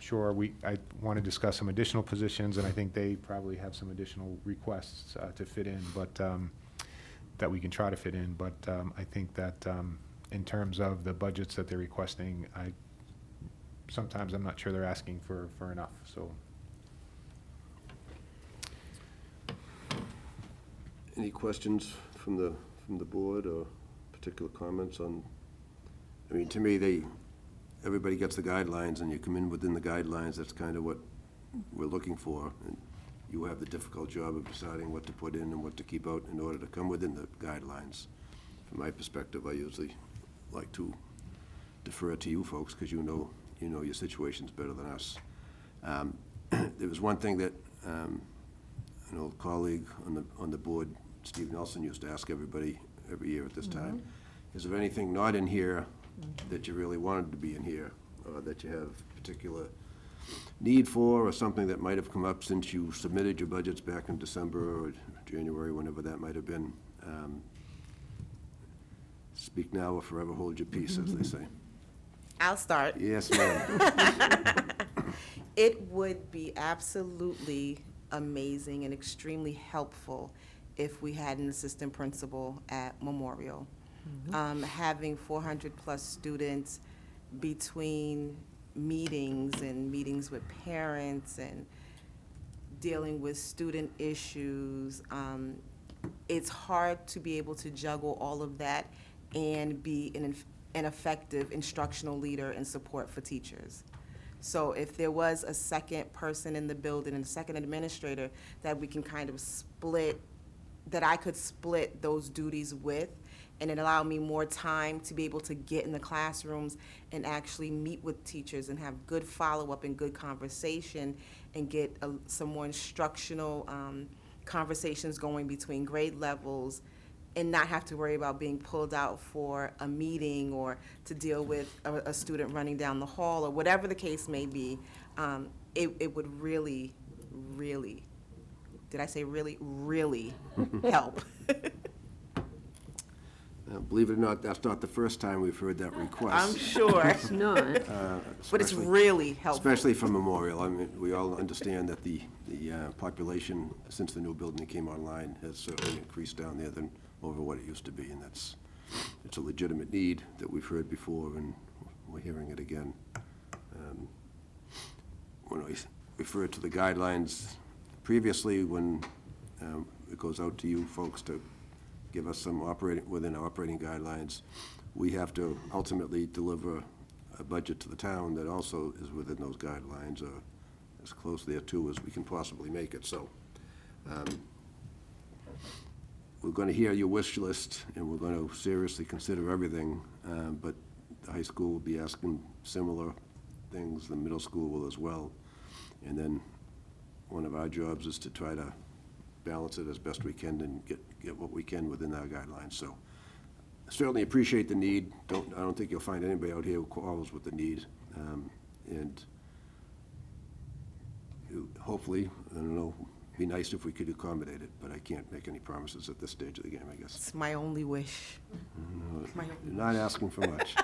sure. I want to discuss some additional positions, and I think they probably have some additional requests to fit in, but that we can try to fit in. But I think that in terms of the budgets that they're requesting, sometimes I'm not sure they're asking for enough. So. Any questions from the board or particular comments on? I mean, to me, everybody gets the guidelines, and you come in within the guidelines. That's kind of what we're looking for. And you have the difficult job of deciding what to put in and what to keep out in order to come within the guidelines. From my perspective, I usually like to defer to you folks, because you know your situation's better than us. There was one thing that an old colleague on the board, Steve Nelson, used to ask everybody every year at this time, is there anything not in here that you really wanted to be in here, or that you have particular need for, or something that might have come up since you submitted your budgets back in December or January, whenever that might have been. Speak now or forever hold your peace, as they say. I'll start. Yes, ma'am. It would be absolutely amazing and extremely helpful if we had an assistant principal at Memorial. Having 400-plus students between meetings and meetings with parents and dealing with student issues, it's hard to be able to juggle all of that and be an effective instructional leader and support for teachers. So if there was a second person in the building and a second administrator that we can kind of split, that I could split those duties with, and it allowed me more time to be able to get in the classrooms and actually meet with teachers and have good follow-up and good conversation and get some more instructional conversations going between grade levels, and not have to worry about being pulled out for a meeting or to deal with a student running down the hall or whatever the case may be. It would really, really, did I say really, really help. Believe it or not, that's not the first time we've heard that request. I'm sure, It's not. but it's Especially- really helpful. Especially from Memorial. I mean, we all understand that the population, since the new building came online, has certainly increased down there than over what it used to be, and it's a legitimate need that we've heard before, and we're hearing it again. When we referred to the guidelines previously, when it goes out to you folks to give us some within our operating guidelines, we have to ultimately deliver a budget to the town that also is within those guidelines, or as close thereto as we can possibly make it. So we're going to hear your wish list, and we're going to seriously consider everything, but the high school will be asking similar things, the middle school will as well. And then one of our jobs is to try to balance it as best we can and get what we can within our guidelines. So certainly appreciate the need. I don't think you'll find anybody out here who quarrels with the need. And hopefully, I don't know, be nice if we could accommodate it, but I can't make any promises at this stage of the game, I guess. It's my only wish. You're not asking for much.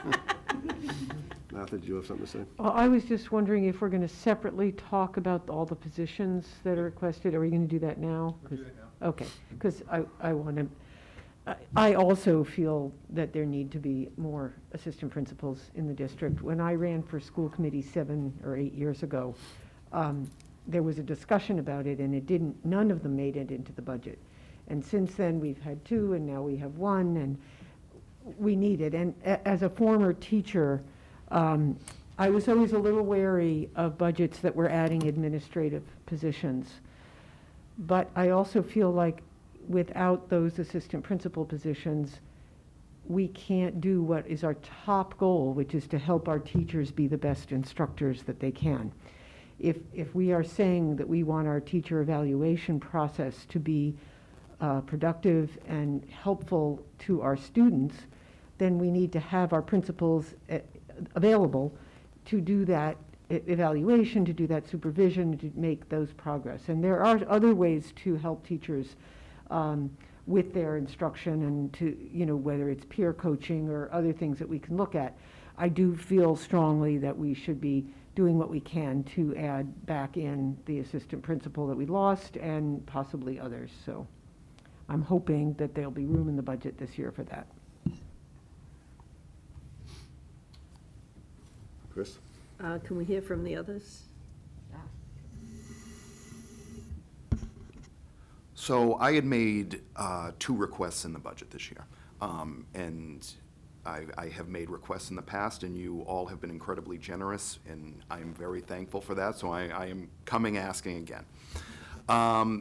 Martha, did you have something to say? Well, I was just wondering if we're going to separately talk about all the positions that are requested. Are we going to do that now? We'll do that now. Okay, because I want to, I also feel that there need to be more assistant principals in the district. When I ran for school committee 7 or 8 years ago, there was a discussion about it, and none of them made it into the budget. And since then, we've had 2, and now we have 1, and we need it. And as a former teacher, I was always a little wary of budgets that were adding administrative positions. But I also feel like without those assistant principal positions, we can't do what is our top goal, which is to help our teachers be the best instructors that they can. If we are saying that we want our teacher evaluation process to be productive and helpful to our students, then we need to have our principals available to do that evaluation, to do that supervision, to make those progress. And there are other ways to help teachers with their instruction, and to, whether it's peer coaching or other things that we can look at. I do feel strongly that we should be doing what we can to add back in the assistant principal that we lost, and possibly others. So I'm hoping that there'll be room in the budget this year for that. Chris? Can we hear from the others? So I had made 2 requests in the budget this year. And I have made requests in the past, and you all have been incredibly generous, and I'm very thankful for that, so I am asking again.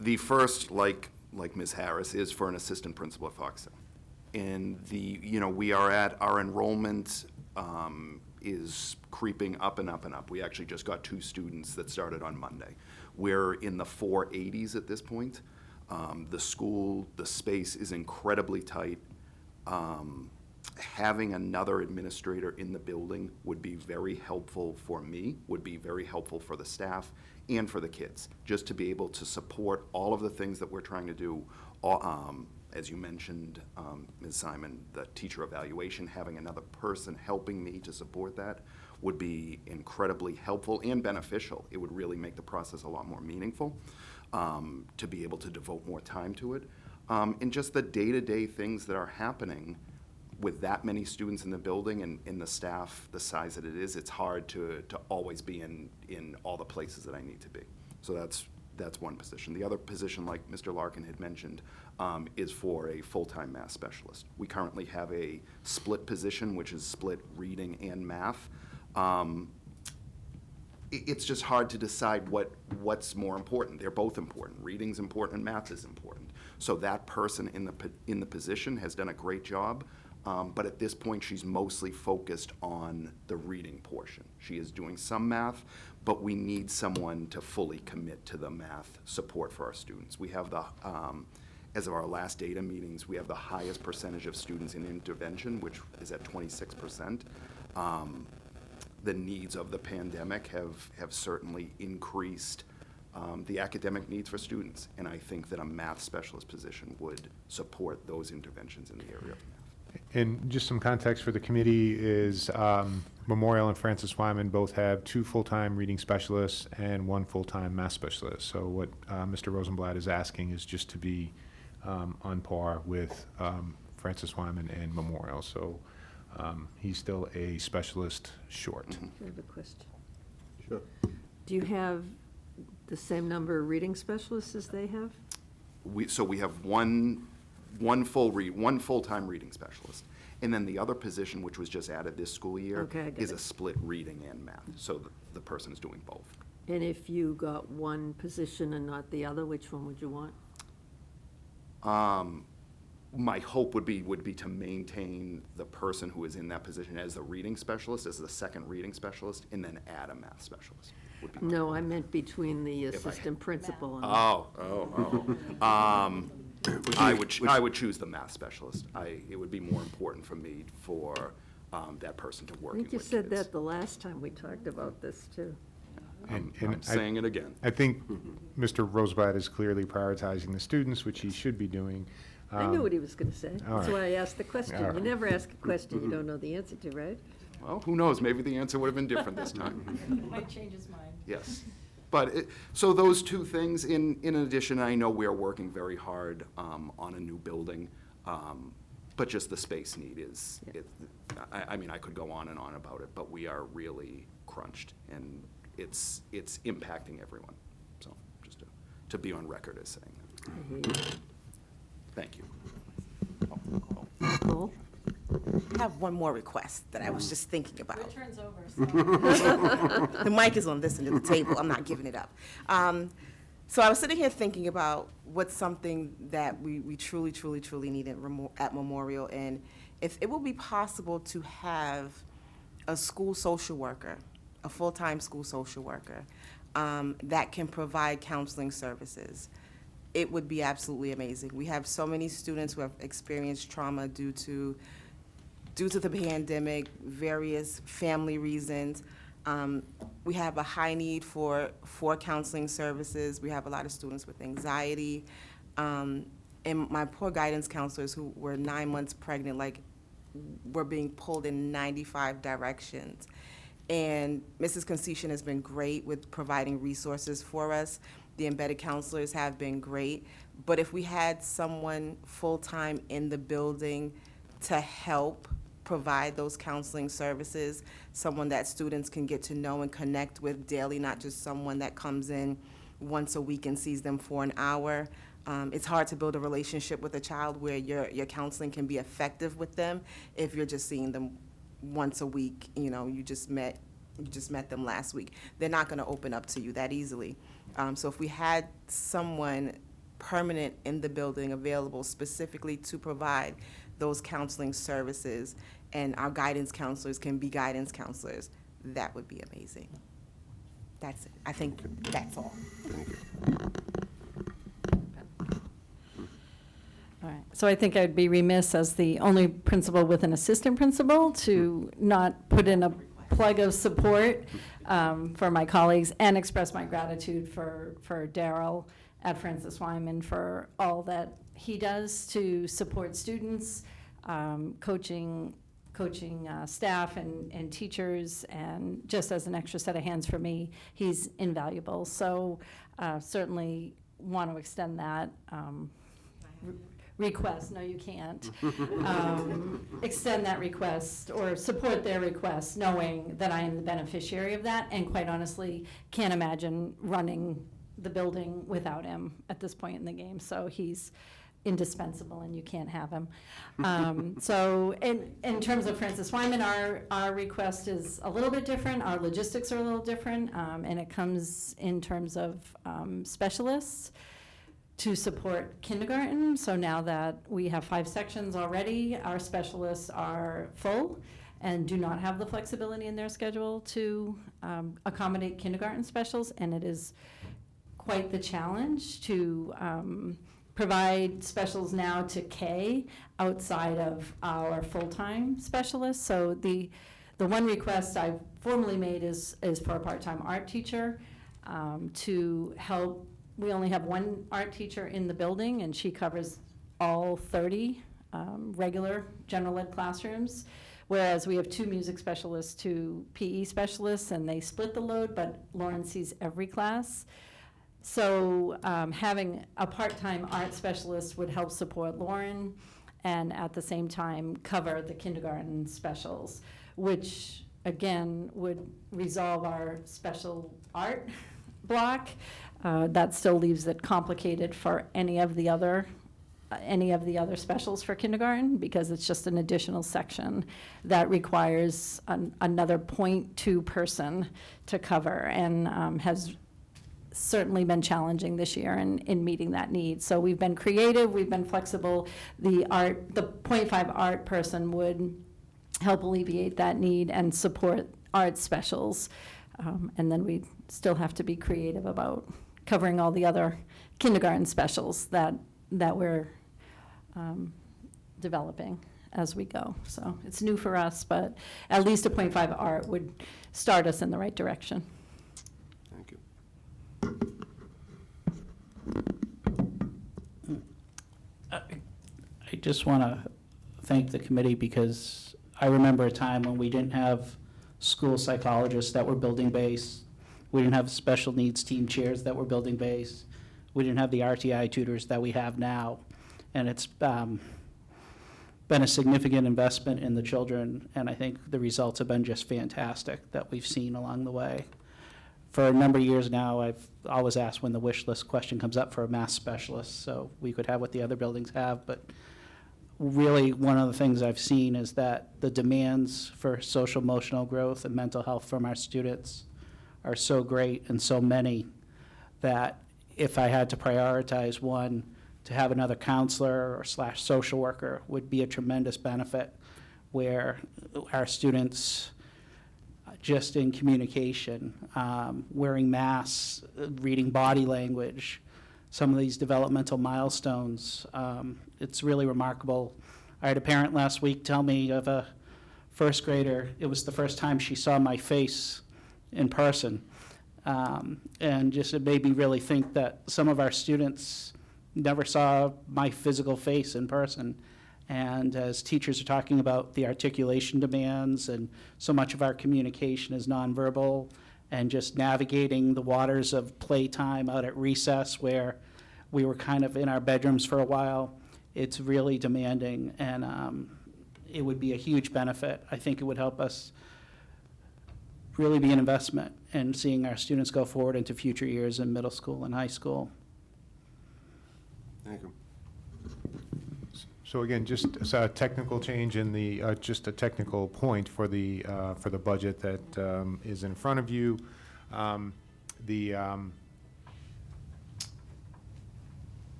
The first, like Ms. Harris, is for an assistant principal at Foxton. And we are at our enrollment is creeping up and up and up. We actually just got 2 students that started on Monday. We're in the 480s at this point. The space is incredibly tight. Having another administrator in the building would be very helpful for me, would be very helpful for the staff and for the kids, just to be able to support all of the things that we're trying to do. As you mentioned, Ms. Simon, the teacher evaluation, having another person helping me to support that would be incredibly helpful and beneficial. It would really make the process a lot more meaningful, to be able to devote more time to it. And just the day-to-day things that are happening with that many students in the building and in the staff, the size that it is, it's hard to always be in all the places that I need to be. So that's one position. The other position, like Mr. Larkin had mentioned, is for a full-time math specialist. We currently have a split position, which is split reading and math. It's just hard to decide what's more important. They're both important. Reading's important, math is important. So that person in the position has done a great job. But at this point, she's mostly focused on the reading portion. She is doing some math, but we need someone to fully commit to the math support for our students. We have as of our last data meetings, we have the highest percentage of students in intervention, which is at 26%. The needs of the pandemic have certainly increased the academic needs for students, and I think that a math specialist position would support those interventions in the area of math. And just some context for the committee is Memorial and Francis Wyman both have 2 full-time reading specialists and 1 full-time math specialist. So what Mr. Rosenblatt is asking is just to be on par with Francis Wyman and Memorial. So he's still a specialist short. I have a question. Sure. Do you have the same number of reading specialists as they have? So we have one full-time reading specialist. And then the other position, which was just added this school year, Okay, I got is it. a split reading and math. So the person is doing both. And if you got one position and not the other, which one would you want? My hope would be to maintain the person who is in that position as the reading specialist, as the second reading specialist, and then add a math specialist. Would be my No, hope. I meant between the If I- assistant principal and. I would choose the math specialist. It would be more important for me for that person to work I with think you kids. said that the last time we talked about this, too. And I'm saying it again. I think Mr. Rosenblatt is clearly prioritizing the students, which he should be doing. I knew what he was going to say. all That's right. why I asked the question. All You right. never ask a question you don't know the answer to, right? Well, who knows? Maybe the answer would have been different this time. Might change his mind. Yes. But, so those 2 things, in addition, I know we're working very hard on a new building, but just the space need is, I mean, I could go on and on about it, but we are really crunched, and it's impacting everyone. So, just to be on record as saying that. I hear you. Thank you. Nicole? I have one more request that I was just thinking about. Your turn's over, so. The mic is on this end of the table, I'm not giving it up. So I was sitting here thinking about what's something that we truly, truly, truly need at Memorial, and if it will be possible to have a school social worker, a full-time school social worker, that can provide counseling services. It would be absolutely amazing. We have so many students who have experienced trauma due to the pandemic, various family reasons. We have a high need for counseling services. We have a lot of students with anxiety. And my poor guidance counselors who were 9 months pregnant, were being pulled in 95 directions. And Mrs. Concession has been great with providing resources for us. The embedded counselors have been great. But if we had someone full-time in the building to help provide those counseling services, someone that students can get to know and connect with daily, not just someone that comes in once a week and sees them for an hour. It's hard to build a relationship with a child where your counseling can be effective with them if you're just seeing them once a week. You just met them last week. They're not going to open up to you that easily. So if we had someone permanent in the building available specifically to provide those counseling services, and our guidance counselors can be guidance counselors, that would be amazing. That's it. I think that's all. Thank you. All right, so I think I'd be remiss as the only principal with an assistant principal to not put in a plug of support for my colleagues and express my gratitude for Daryl at Francis Wyman for all that he does to support students, coaching staff and teachers, and just as an extra set of hands for me, he's invaluable. So certainly want to extend that request. No, you can't. Extend that request or support their request, knowing that I am the beneficiary of that, and quite honestly, can't imagine running the building without him at this point in the game. So he's indispensable, and you can't have him. So in terms of Francis Wyman, our request is a little bit different. Our logistics are a little different, and it comes in terms of specialists to support kindergarten. So now that we have 5 sections already, our specialists are full and do not have the flexibility in their schedule to accommodate kindergarten specials, and it is quite the challenge to provide specials now to K outside of our full-time specialists. So the one request I've formally made is for a part-time art teacher to help. We only have one art teacher in the building, and she covers all 30 regular general ed classrooms, whereas we have 2 music specialists, 2 PE specialists, and they split the load, but Lauren sees every class. So having a part-time art specialist would help support Lauren and at the same time cover the kindergarten specials, which again would resolve our special art block. That still leaves it complicated for any of the other specials for kindergarten, because it's just an additional section that requires another 0.2 person to cover, and has certainly been challenging this year in meeting that need. So we've been creative, we've been flexible. The 0.5 art person would help alleviate that need and support art specials. And then we still have to be creative about covering all the other kindergarten specials that we're developing as we go. So it's new for us, but at least a 0.5 art would start us in the right direction. Thank you. I just want to thank the committee, because I remember a time when we didn't have school psychologists that were building base. We didn't have special needs team chairs that were building base. We didn't have the RTI tutors that we have now. And it's been a significant investment in the children, and I think the results have been just fantastic that we've seen along the way. For a number of years now, I've always asked when the wish list question comes up for a math specialist, so we could have what the other buildings have, but really one of the things I've seen is that the demands for social emotional growth and mental health from our students are so great and so many that if I had to prioritize one, to have another counselor or / social worker would be a tremendous benefit, where our students, just in communication, wearing masks, reading body language, some of these developmental milestones, it's really remarkable. I had a parent last week tell me of a first grader, it was the first time she saw my face in person. And just it made me really think that some of our students never saw my physical face in person. And as teachers are talking about the articulation demands, and so much of our communication is nonverbal, and just navigating the waters of playtime out at recess where we were kind of in our bedrooms for a while, it's really demanding, and it would be a huge benefit. I think it would help us really be an investment in seeing our students go forward into future years in middle school and high school. Thank you. So again, just a technical change in the, just a technical point for the budget that is in front of you.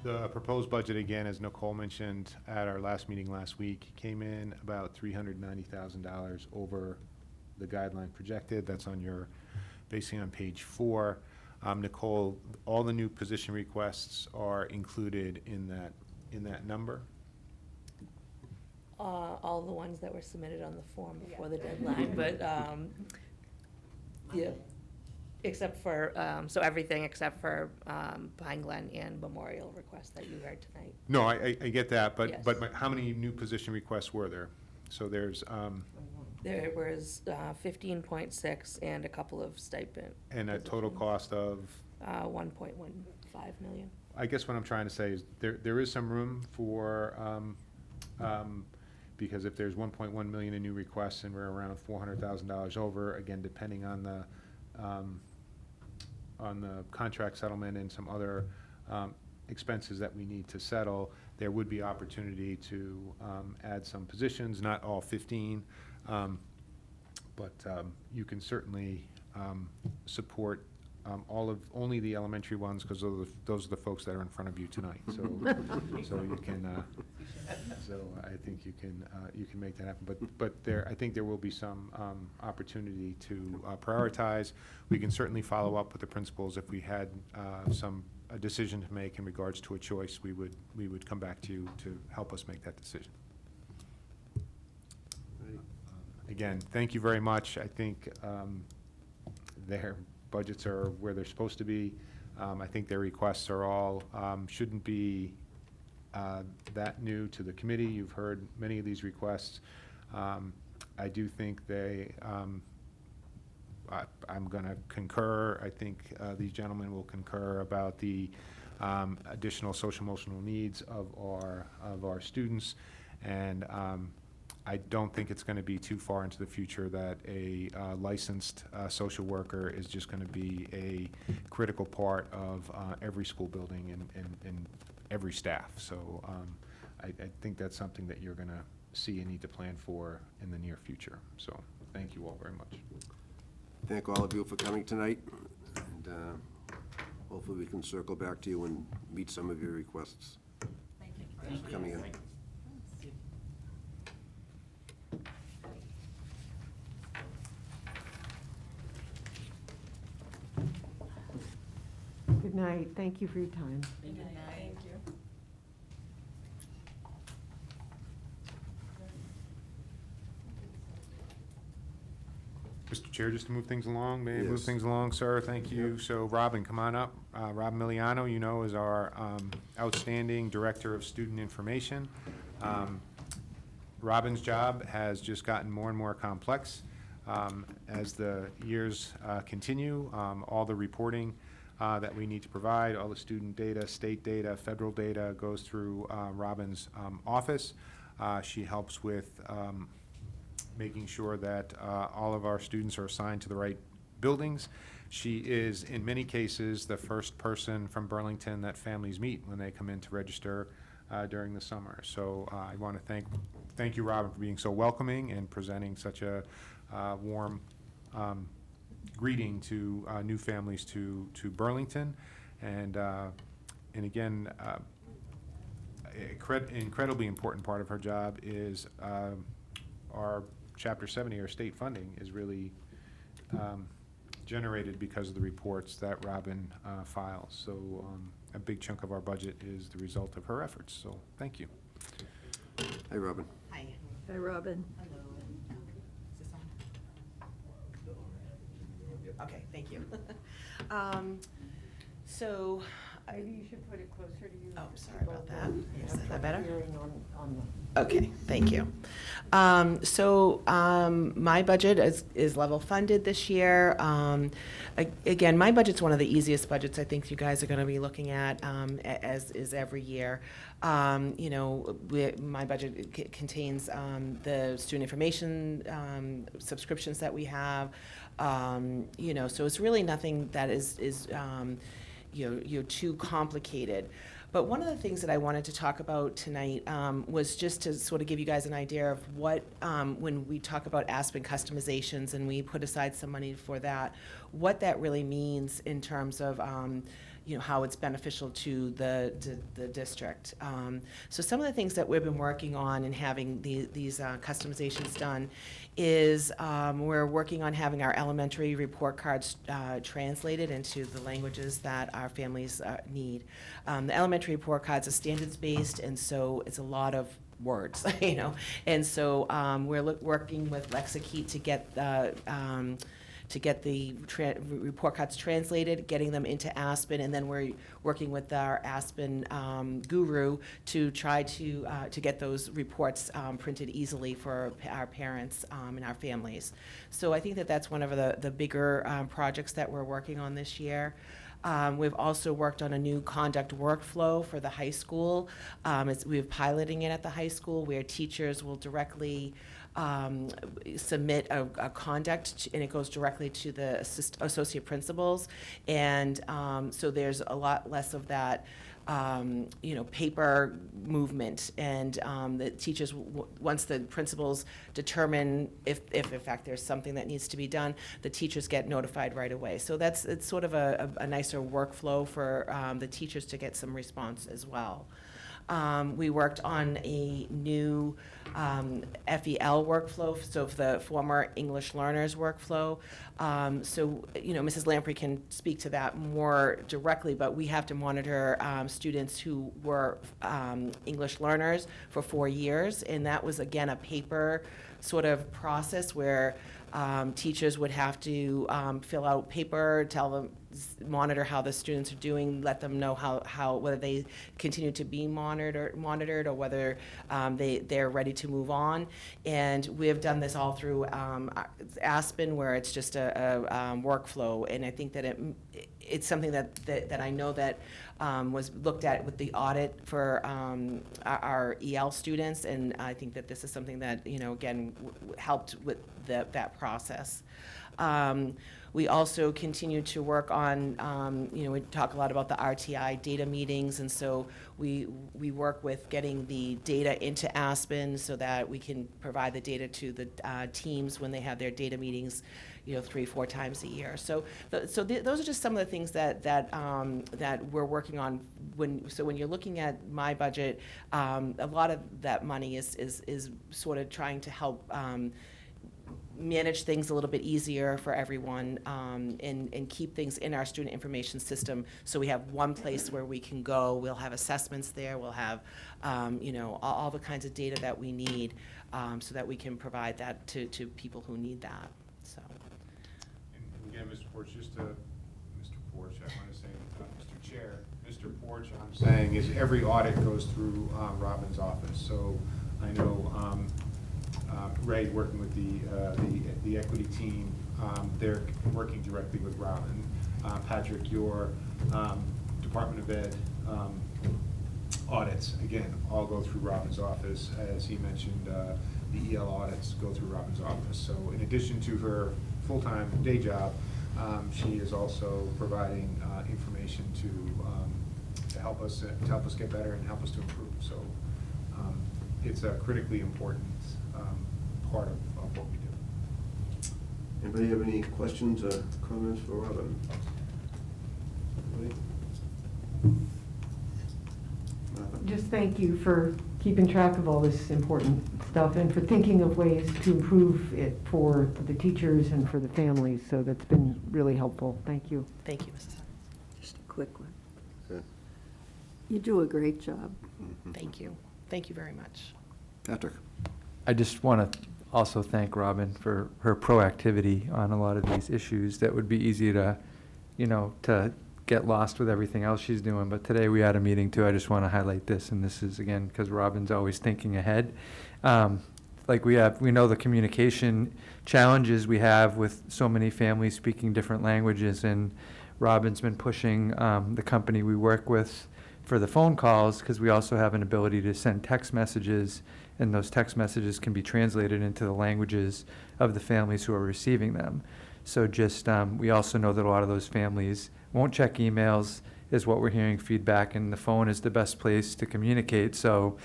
The proposed budget, again, as Nicole mentioned at our last meeting last week, came in about $390,000 over the guideline projected. That's on your, basically on page 4. Nicole, all the new position requests are included in that number. All the ones that were submitted on the form before the deadline, but, yeah, except for, so everything except for Pine Glen and Memorial requests that you heard tonight. No, I get that, Yes. but how many new position requests were there? So there's, There was 15.6 and a couple of stipend. and a total cost of, 1.15 million. I guess what I'm trying to say is there is some room for, because if there's 1.1 million in new requests and we're around $400,000 over, again, depending on the contract settlement and some other expenses that we need to settle, there would be opportunity to add some positions, not all 15, but you can certainly support only the elementary ones, because those are the folks that are in front of you tonight. So, so you can, so I think you can make that happen. But I think there will be some opportunity to prioritize. We can certainly follow up with the principals if we had a decision to make in regards to a choice. We would come back to you to help us make that decision. Again, thank you very much. I think their budgets are where they're supposed to be. I think their requests are all, shouldn't be that new to the committee. You've heard many of these requests. I do think I'm going to concur. I think these gentlemen will concur about the additional social emotional needs of our students, and I don't think it's going to be too far into the future that a licensed social worker is just going to be a critical part of every school building and every staff. So I think that's something that you're going to see and need to plan for in the near future. So thank you all very much. Thank all of you for coming tonight, and hopefully we can circle back to you and meet some of your requests. Thank you. Thanks for coming in. Good night. Thank you for your time. Thank you. Mr. Chair, just to move things along, may I move Yes. things along, sir? Thank you. So Robin, come on up. Rob Miliano, you know, is our outstanding Director of Student Information. Robin's job has just gotten more and more complex as the years continue. All the reporting that we need to provide, all the student data, state data, federal data goes through Robin's office. She helps with making sure that all of our students are assigned to the right buildings. She is, in many cases, the first person from Burlington that families meet when they come in to register during the summer. So I want to thank you, Robin, for being so welcoming and presenting such a warm greeting to new families to Burlington. And again, incredibly important part of her job is our Chapter 70, our state funding, is really generated because of the reports that Robin files. So a big chunk of our budget is the result of her efforts. So thank you. Hey, Robin. Hi. Hi, Robin. Hello. Is this on? Okay, thank you. So, Maybe you should put it closer to you. oh, sorry about that. Is that better? Hearing on the. Okay, thank you. My budget is level funded this year. Again, my budget's one of the easiest budgets I think you guys are going to be looking at, as is every year. You know, my budget contains the student information subscriptions that we have. You know, so it's really nothing that is too complicated. But one of the things that I wanted to talk about tonight was just to sort of give you guys an idea of what, when we talk about Aspen customizations and we put aside some money for that, what that really means in terms of how it's beneficial to the district. So some of the things that we've been working on and having these customizations done is we're working on having our elementary report cards translated into the languages that our families need. The elementary report cards are standards-based, and so it's a lot of words, And so we're working with Lexikey to get the report cards translated, getting them into Aspen, and then we're working with our Aspen guru to try to get those reports printed easily for our parents and our families. So I think that that's one of the bigger projects that we're working on this year. We've also worked on a new conduct workflow for the high school. We're piloting it at the high school where teachers will directly submit a conduct, and it goes directly to the associate principals. And so there's a lot less of that paper movement, and the teachers, once the principals determine if in fact there's something that needs to be done, the teachers get notified right away. So it's sort of a nicer workflow for the teachers to get some response as well. We worked on a new FEL workflow, so the former English learners workflow. Mrs. Lamprey can speak to that more directly, but we have to monitor students who were English learners for 4 years, and that was, again, a paper sort of process where teachers would have to fill out paper, monitor how the students are doing, let them know how whether they continue to be monitored or whether they're ready to move on. And we have done this all through Aspen, where it's just a workflow, and I think that it's something that I know that was looked at with the audit for our EL students, and I think that this is something that again helped with that process. We also continue to work on, we talk a lot about the RTI data meetings, and so we work with getting the data into Aspen so that we can provide the data to the teams when they have their data meetings, 3-4 times a year. So those are just some of the things that we're working on. When you're looking at my budget, a lot of that money is sort of trying to help manage things a little bit easier for everyone, and keep things in our student information system, so we have one place where we can go. We'll have assessments there. We'll have all the kinds of data that we need, so that we can provide that to people who need that. So. And again, Mr. Porch, just to Mr. Porch, I want to say, Mr. Chair, Mr. Porch, I'm saying is every audit goes through Robin's office. So I know Ray, working with the equity team, they're working directly with Robin. Patrick, your Department of Ed audits, again, all go through Robin's office. As he mentioned, the EL audits go through Robin's office. So in addition to her full-time day job, she is also providing information to help us get better and help us to improve. So it's a critically important part of what we do. Anybody have any questions or comments for Robin? Anybody? Just thank you for keeping track of all this important stuff and for thinking of ways to improve it for the teachers and for the families. So that's been really helpful. Thank you. Thank you, Mrs. Just a quick one. Good. You do a great job. Thank you. Thank you very much. Patrick? I just want to also thank Robin for her proactivity on a lot of these issues that would be easy to, to get lost with everything else she's doing. But today we had a meeting too. I just want to highlight this, and this is, again, because Robin's always thinking ahead. We know the communication challenges we have with so many families speaking different languages, and Robin's been pushing the company we work with for the phone calls, because we also have an ability to send text messages, and those text messages can be translated into the languages of the families who are receiving them. So just, we also know that a lot of those families won't check emails, is what we're hearing feedback, and the phone is the best place to communicate. So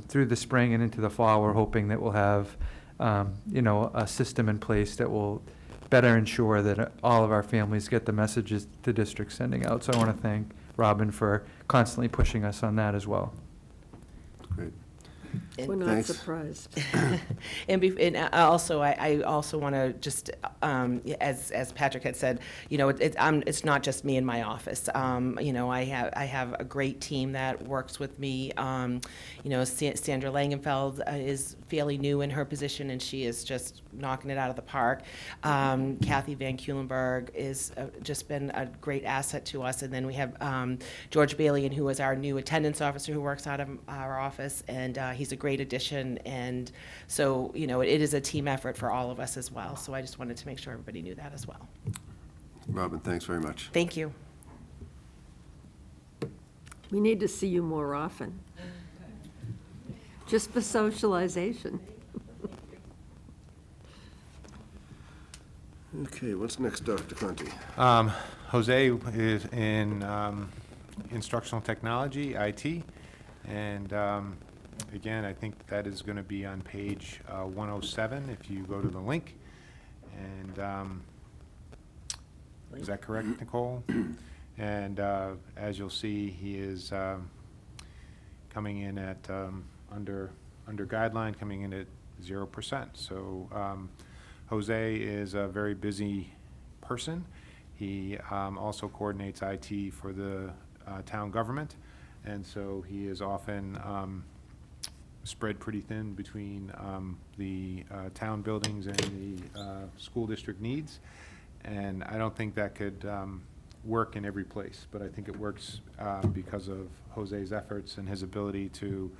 through the spring and into the fall, we're hoping that we'll have a system in place that will better ensure that all of our families get the messages the district's sending out. So I want to thank Robin for constantly pushing us on that as well. Great. We're not Thanks. surprised. And I also want to just, as Patrick had said, it's not just me in my office. I have a great team that works with me. Sandra Langenfeld is fairly new in her position, and she is just knocking it out of the park. Kathy Van Kulenberg is just been a great asset to us. And then we have George Balian, who is our new attendance officer who works out of our office, and he's a great addition. And so, it is a team effort for all of us as well. So I just wanted to make sure everybody knew that as well. Robin, thanks very much. Thank you. We need to see you more often. Just for socialization. Okay, what's next, Dr. Conti? Jose is in instructional technology, IT, and again, I think that is going to be on page 107 if you go to the link. And is that correct, Nicole? And as you'll see, he is coming in at under guideline, coming in at 0%. So Jose is a very busy person. He also coordinates IT for the town government, and so he is often spread pretty thin between the town buildings and the school district needs. And I don't think that could work in every place, but I think it works because of Jose's efforts and his ability to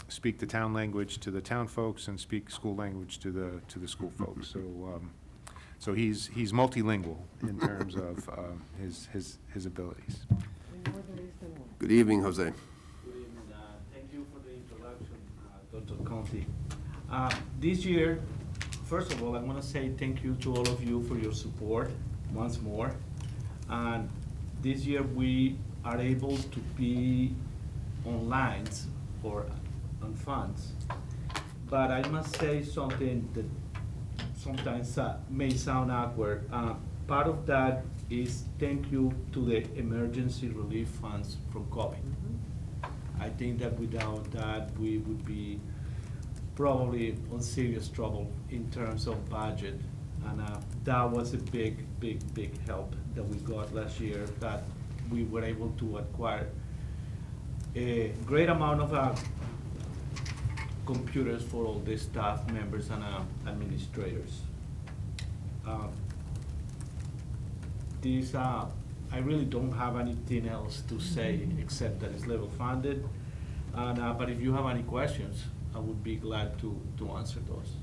speak the town language to the town folks and speak school language to the school folks. So he's multilingual in terms of his abilities. Good evening, Jose. Good evening. Thank you for the introduction, Dr. Conti. This year, first of all, I want to say thank you to all of you for your support once more. And this year we are able to be online or on funds. But I must say something that sometimes may sound awkward. Part of that is thank you to the emergency relief funds from COVID. I think that without that, we would be probably in serious trouble in terms of budget. And that was a big help that we got last year, that we were able to acquire a great amount of computers for all the staff members and administrators. I really don't have anything else to say except that it's level funded. And, but if you have any questions, I would be glad to answer those.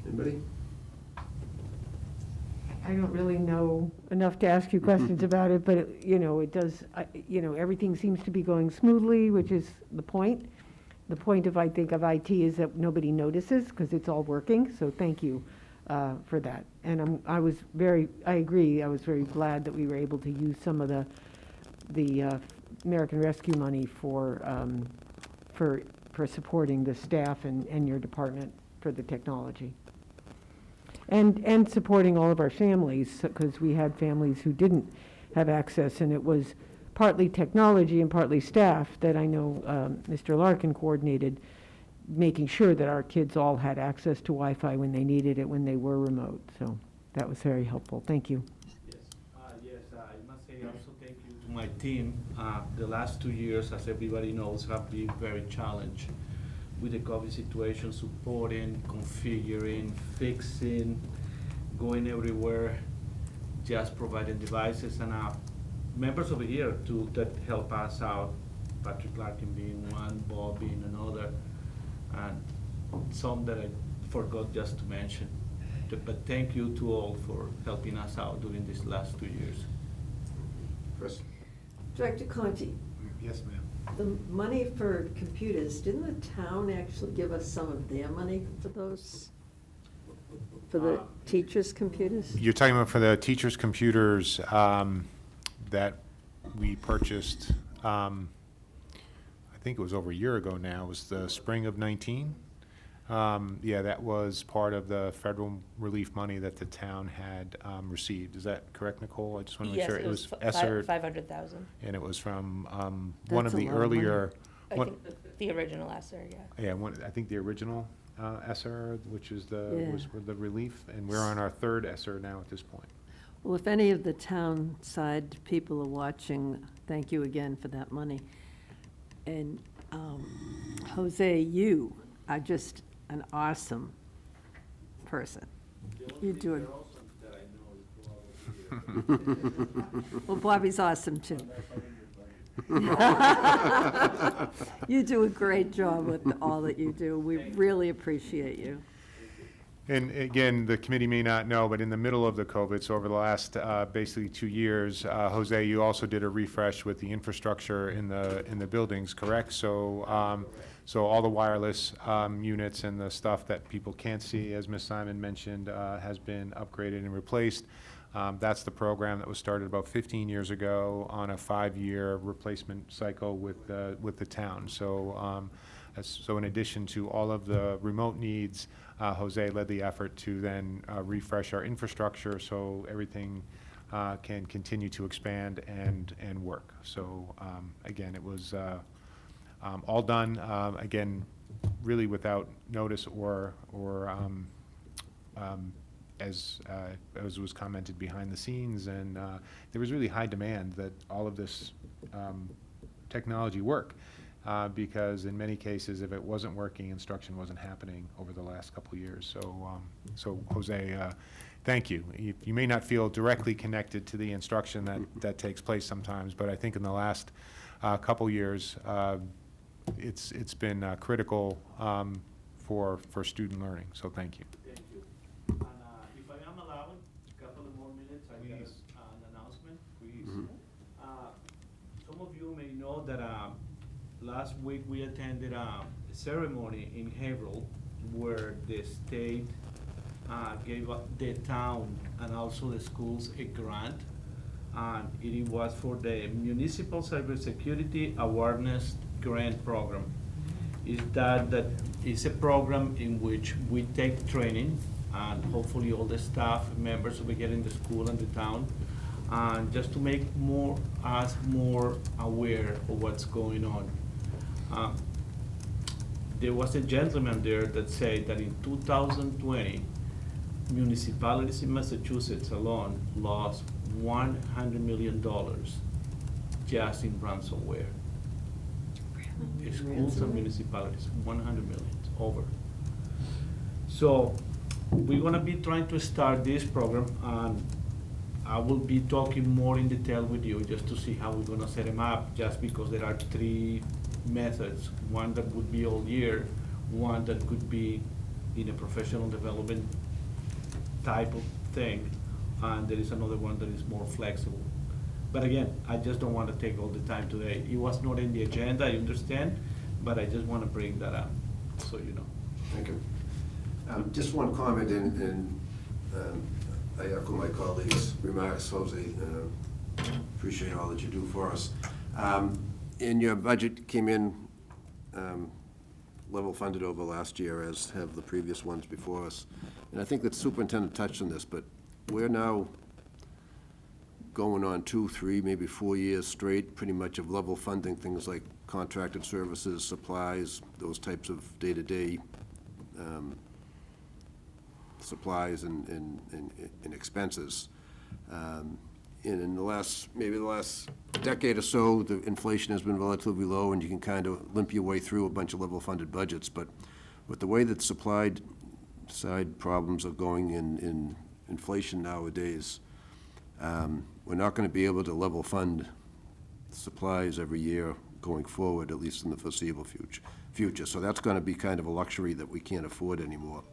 Anybody? I don't really know enough to ask you questions about it, but it does, everything seems to be going smoothly, which is the point. The point of, I think, of IT is that nobody notices because it's all working, so thank you for that. And I agree, I was very glad that we were able to use some of the American Rescue money for supporting the staff and your department for the technology. And supporting all of our families, because we had families who didn't have access, and it was partly technology and partly staff that I know Mr. Larkin coordinated, making sure that our kids all had access to Wi-Fi when they needed it, when they were remote. So that was very helpful. Thank you. Yes, I must say also thank you to my team. The last 2 years, as everybody knows, have been very challenged with the COVID situation, supporting, configuring, fixing, going everywhere, just providing devices, and members over here too that help us out, Patrick Larkin being one, Bob being another, and some that I forgot just to mention. But thank you to all for helping us out during these last 2 years. Chris? Director Conti, Yes, ma'am. the money for computers, didn't the town actually give us some of their money for those? For the teachers' computers? You're talking about for the teachers' computers. that we purchased, I think it was over a year ago now, it was the spring of 19. Yeah, that was part of the federal relief money that the town had received. Is that correct, Nicole? I just want to make Yes, sure. it was ESSER, 500,000. and it was from one of That's a the lot of money. earlier. I one- think the original ESSER, yeah. Yeah, I think the original ESSER, which is Yeah. was for the relief, and we're on our third ESSER now at this point. Well, if any of the town side people are watching, thank you again for that money. And Jose, you are just an awesome person. You do it. Well, Bobby's awesome too. You do a great job with all that you do. We really appreciate you. And again, the committee may not know, but in the middle of the COVID, so over the last basically 2 years, Jose, you also did a refresh with the infrastructure in the buildings, correct? So, so all the wireless units and the stuff that people can't see, as Ms. Simon mentioned, has been upgraded and replaced. That's the program that was started about 15 years ago on a 5-year replacement cycle with the town. So, so in addition to all of the remote needs, Jose led the effort to then refresh our infrastructure so everything can continue to expand and work. So again, it was all done, again, really without notice or as was commented behind the scenes, and there was really high demand that all of this technology work. Because in many cases, if it wasn't working, instruction wasn't happening over the last couple of years. So, so Jose, thank you. You may not feel directly connected to the instruction that takes place sometimes, but I think in the last couple years, it's been critical for student learning. So thank you. Thank you. And if I am allowed, a couple of more minutes, I got an announcement, please. Some of you may know that last week we attended a ceremony in Haverhill where the state gave the town and also the schools a grant, and it was for the Municipal Cybersecurity Awareness Grant Program. That is a program in which we take training, and hopefully all the staff members will be getting the school and the town, and just to make us more aware of what's going on. There was a gentleman there that said that in 2020, municipalities in Massachusetts alone lost $100 million just in ransomware. Schools and municipalities, 100 million, over. So we're gonna be trying to start this program, and I will be talking more in detail with you just to see how we're gonna set them up, just because there are 3 methods. One that would be all year, one that could be in a professional development type of thing, and there is another one that is more flexible. But again, I just don't want to take all the time today. It was not in the agenda, I understand, but I just want to bring that up, so you know. Thank you. Just one comment, and I echo my colleagues' remarks, Jose. Appreciate all that you do for us. And your budget came in level funded over last year, as have the previous ones before us. And I think the superintendent touched on this, but we're now going on 2, 3, maybe 4 years straight, pretty much of level funding things like contracted services, supplies, those types of day-to-day supplies and expenses. And in the last decade or so, the inflation has been relatively low, and you can kind of limp your way through a bunch of level funded budgets. But with the way that supply side problems are going in inflation nowadays, we're not going to be able to level fund supplies every year going forward, at least in the foreseeable future. So that's going to be kind of a luxury that we can't afford anymore.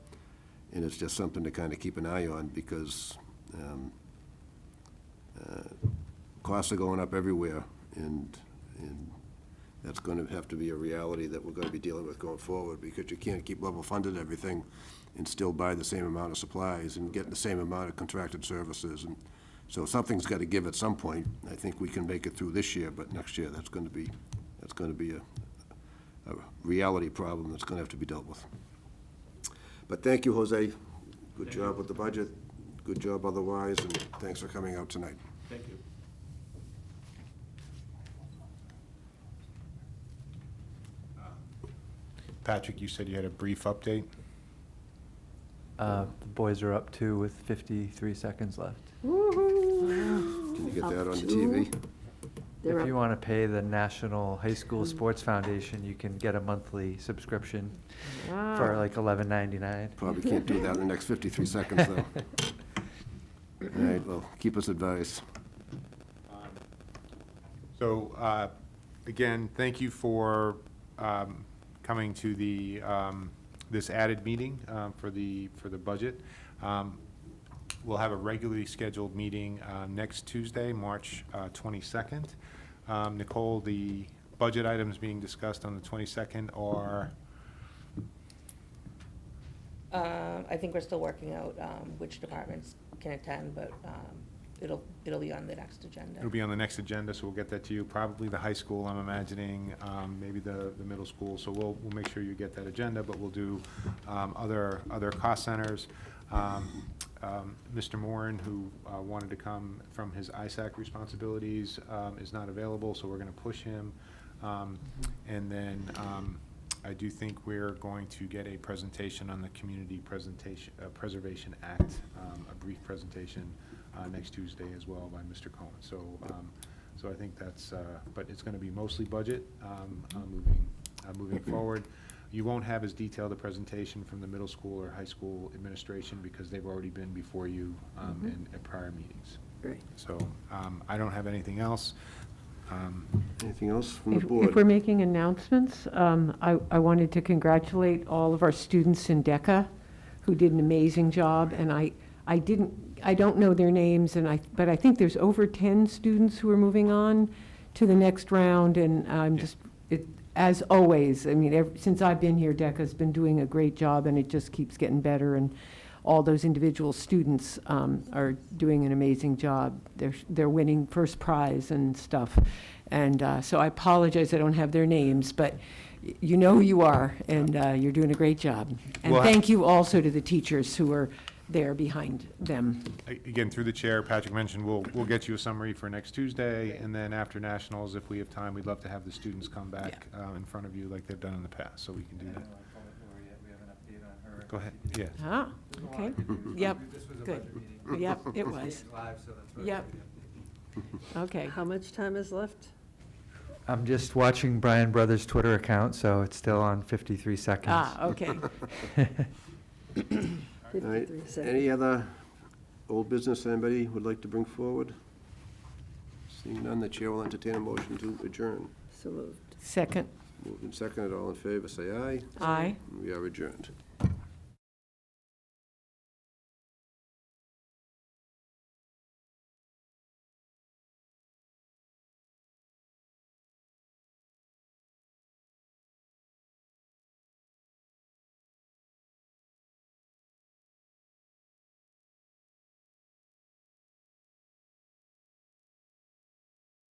And it's just something to kind of keep an eye on, because costs are going up everywhere, and that's going to have to be a reality that we're going to be dealing with going forward, because you can't keep level funded everything and still buy the same amount of supplies and get the same amount of contracted services. And So something's got to give at some point. I think we can make it through this year, but next year, that's going to be a reality problem that's going to have to be dealt with. But thank you, Jose. Good job with the budget. Good job otherwise, and thanks for coming out tonight. Thank you. Patrick, you said you had a brief update? The boys are up 2 with 53 seconds left. Can you get that on the TV? They're If you up- want to pay the National High School Sports Foundation, you can get a monthly subscription for like $11.99. Probably can't do that in the next 53 seconds, though. All right, well, keep us advised. So, again, thank you for coming to the, this added meeting for the budget. We'll have a regularly scheduled meeting next Tuesday, March 22nd. Nicole, the budget items being discussed on the 22nd are? I think we're still working out which departments can attend, but it'll be on the next agenda. It'll be on the next agenda, so we'll get that to you. Probably the high school, I'm imagining, maybe the middle school. So we'll make sure you get that agenda, but we'll do other cost centers. Mr. Moran, who wanted to come from his ISAC responsibilities, is not available, so we're going to push him. And then I do think we're going to get a presentation on the Community Preservation Act, a brief presentation next Tuesday as well by Mr. Cohen. So, so I think that's, but it's going to be mostly budget moving forward. You won't have as detailed a presentation from the middle school or high school administration because they've already been before you in prior meetings. Right. So I don't have anything else. Anything else from the If board? we're making announcements, I wanted to congratulate all of our students in DECA who did an amazing job, and I don't know their names, but I think there's over 10 students who are moving on to the next round, and I'm just, as always, I mean, since I've been here, DECA's been doing a great job, and it just keeps getting better, and all those individual students are doing an amazing job. They're winning first prize and stuff. And so I apologize I don't have their names, but you know who you are, and you're doing a great job. And Well, thank you also to the teachers who are there behind them. Again, through the chair, Patrick mentioned we'll get you a summary for next Tuesday, and then after nationals, if we have time, we'd love to have the students come back in front of you like they've done in the past, so we can do that. Go ahead, yeah. Ah, okay. Yep, This was a good. budget meeting. Yep, it was. Live, so that's what Yep. Okay. How much time is left? I'm just watching Brian Brothers' Twitter account, so it's still on 53 seconds. Ah, okay. All right. 53 seconds. Any other old business anybody would like to bring forward? Seeing none, the chair will entertain a motion to adjourn. So moved. Second. Moved and seconded, all in favor, say aye. Aye. We are adjourned.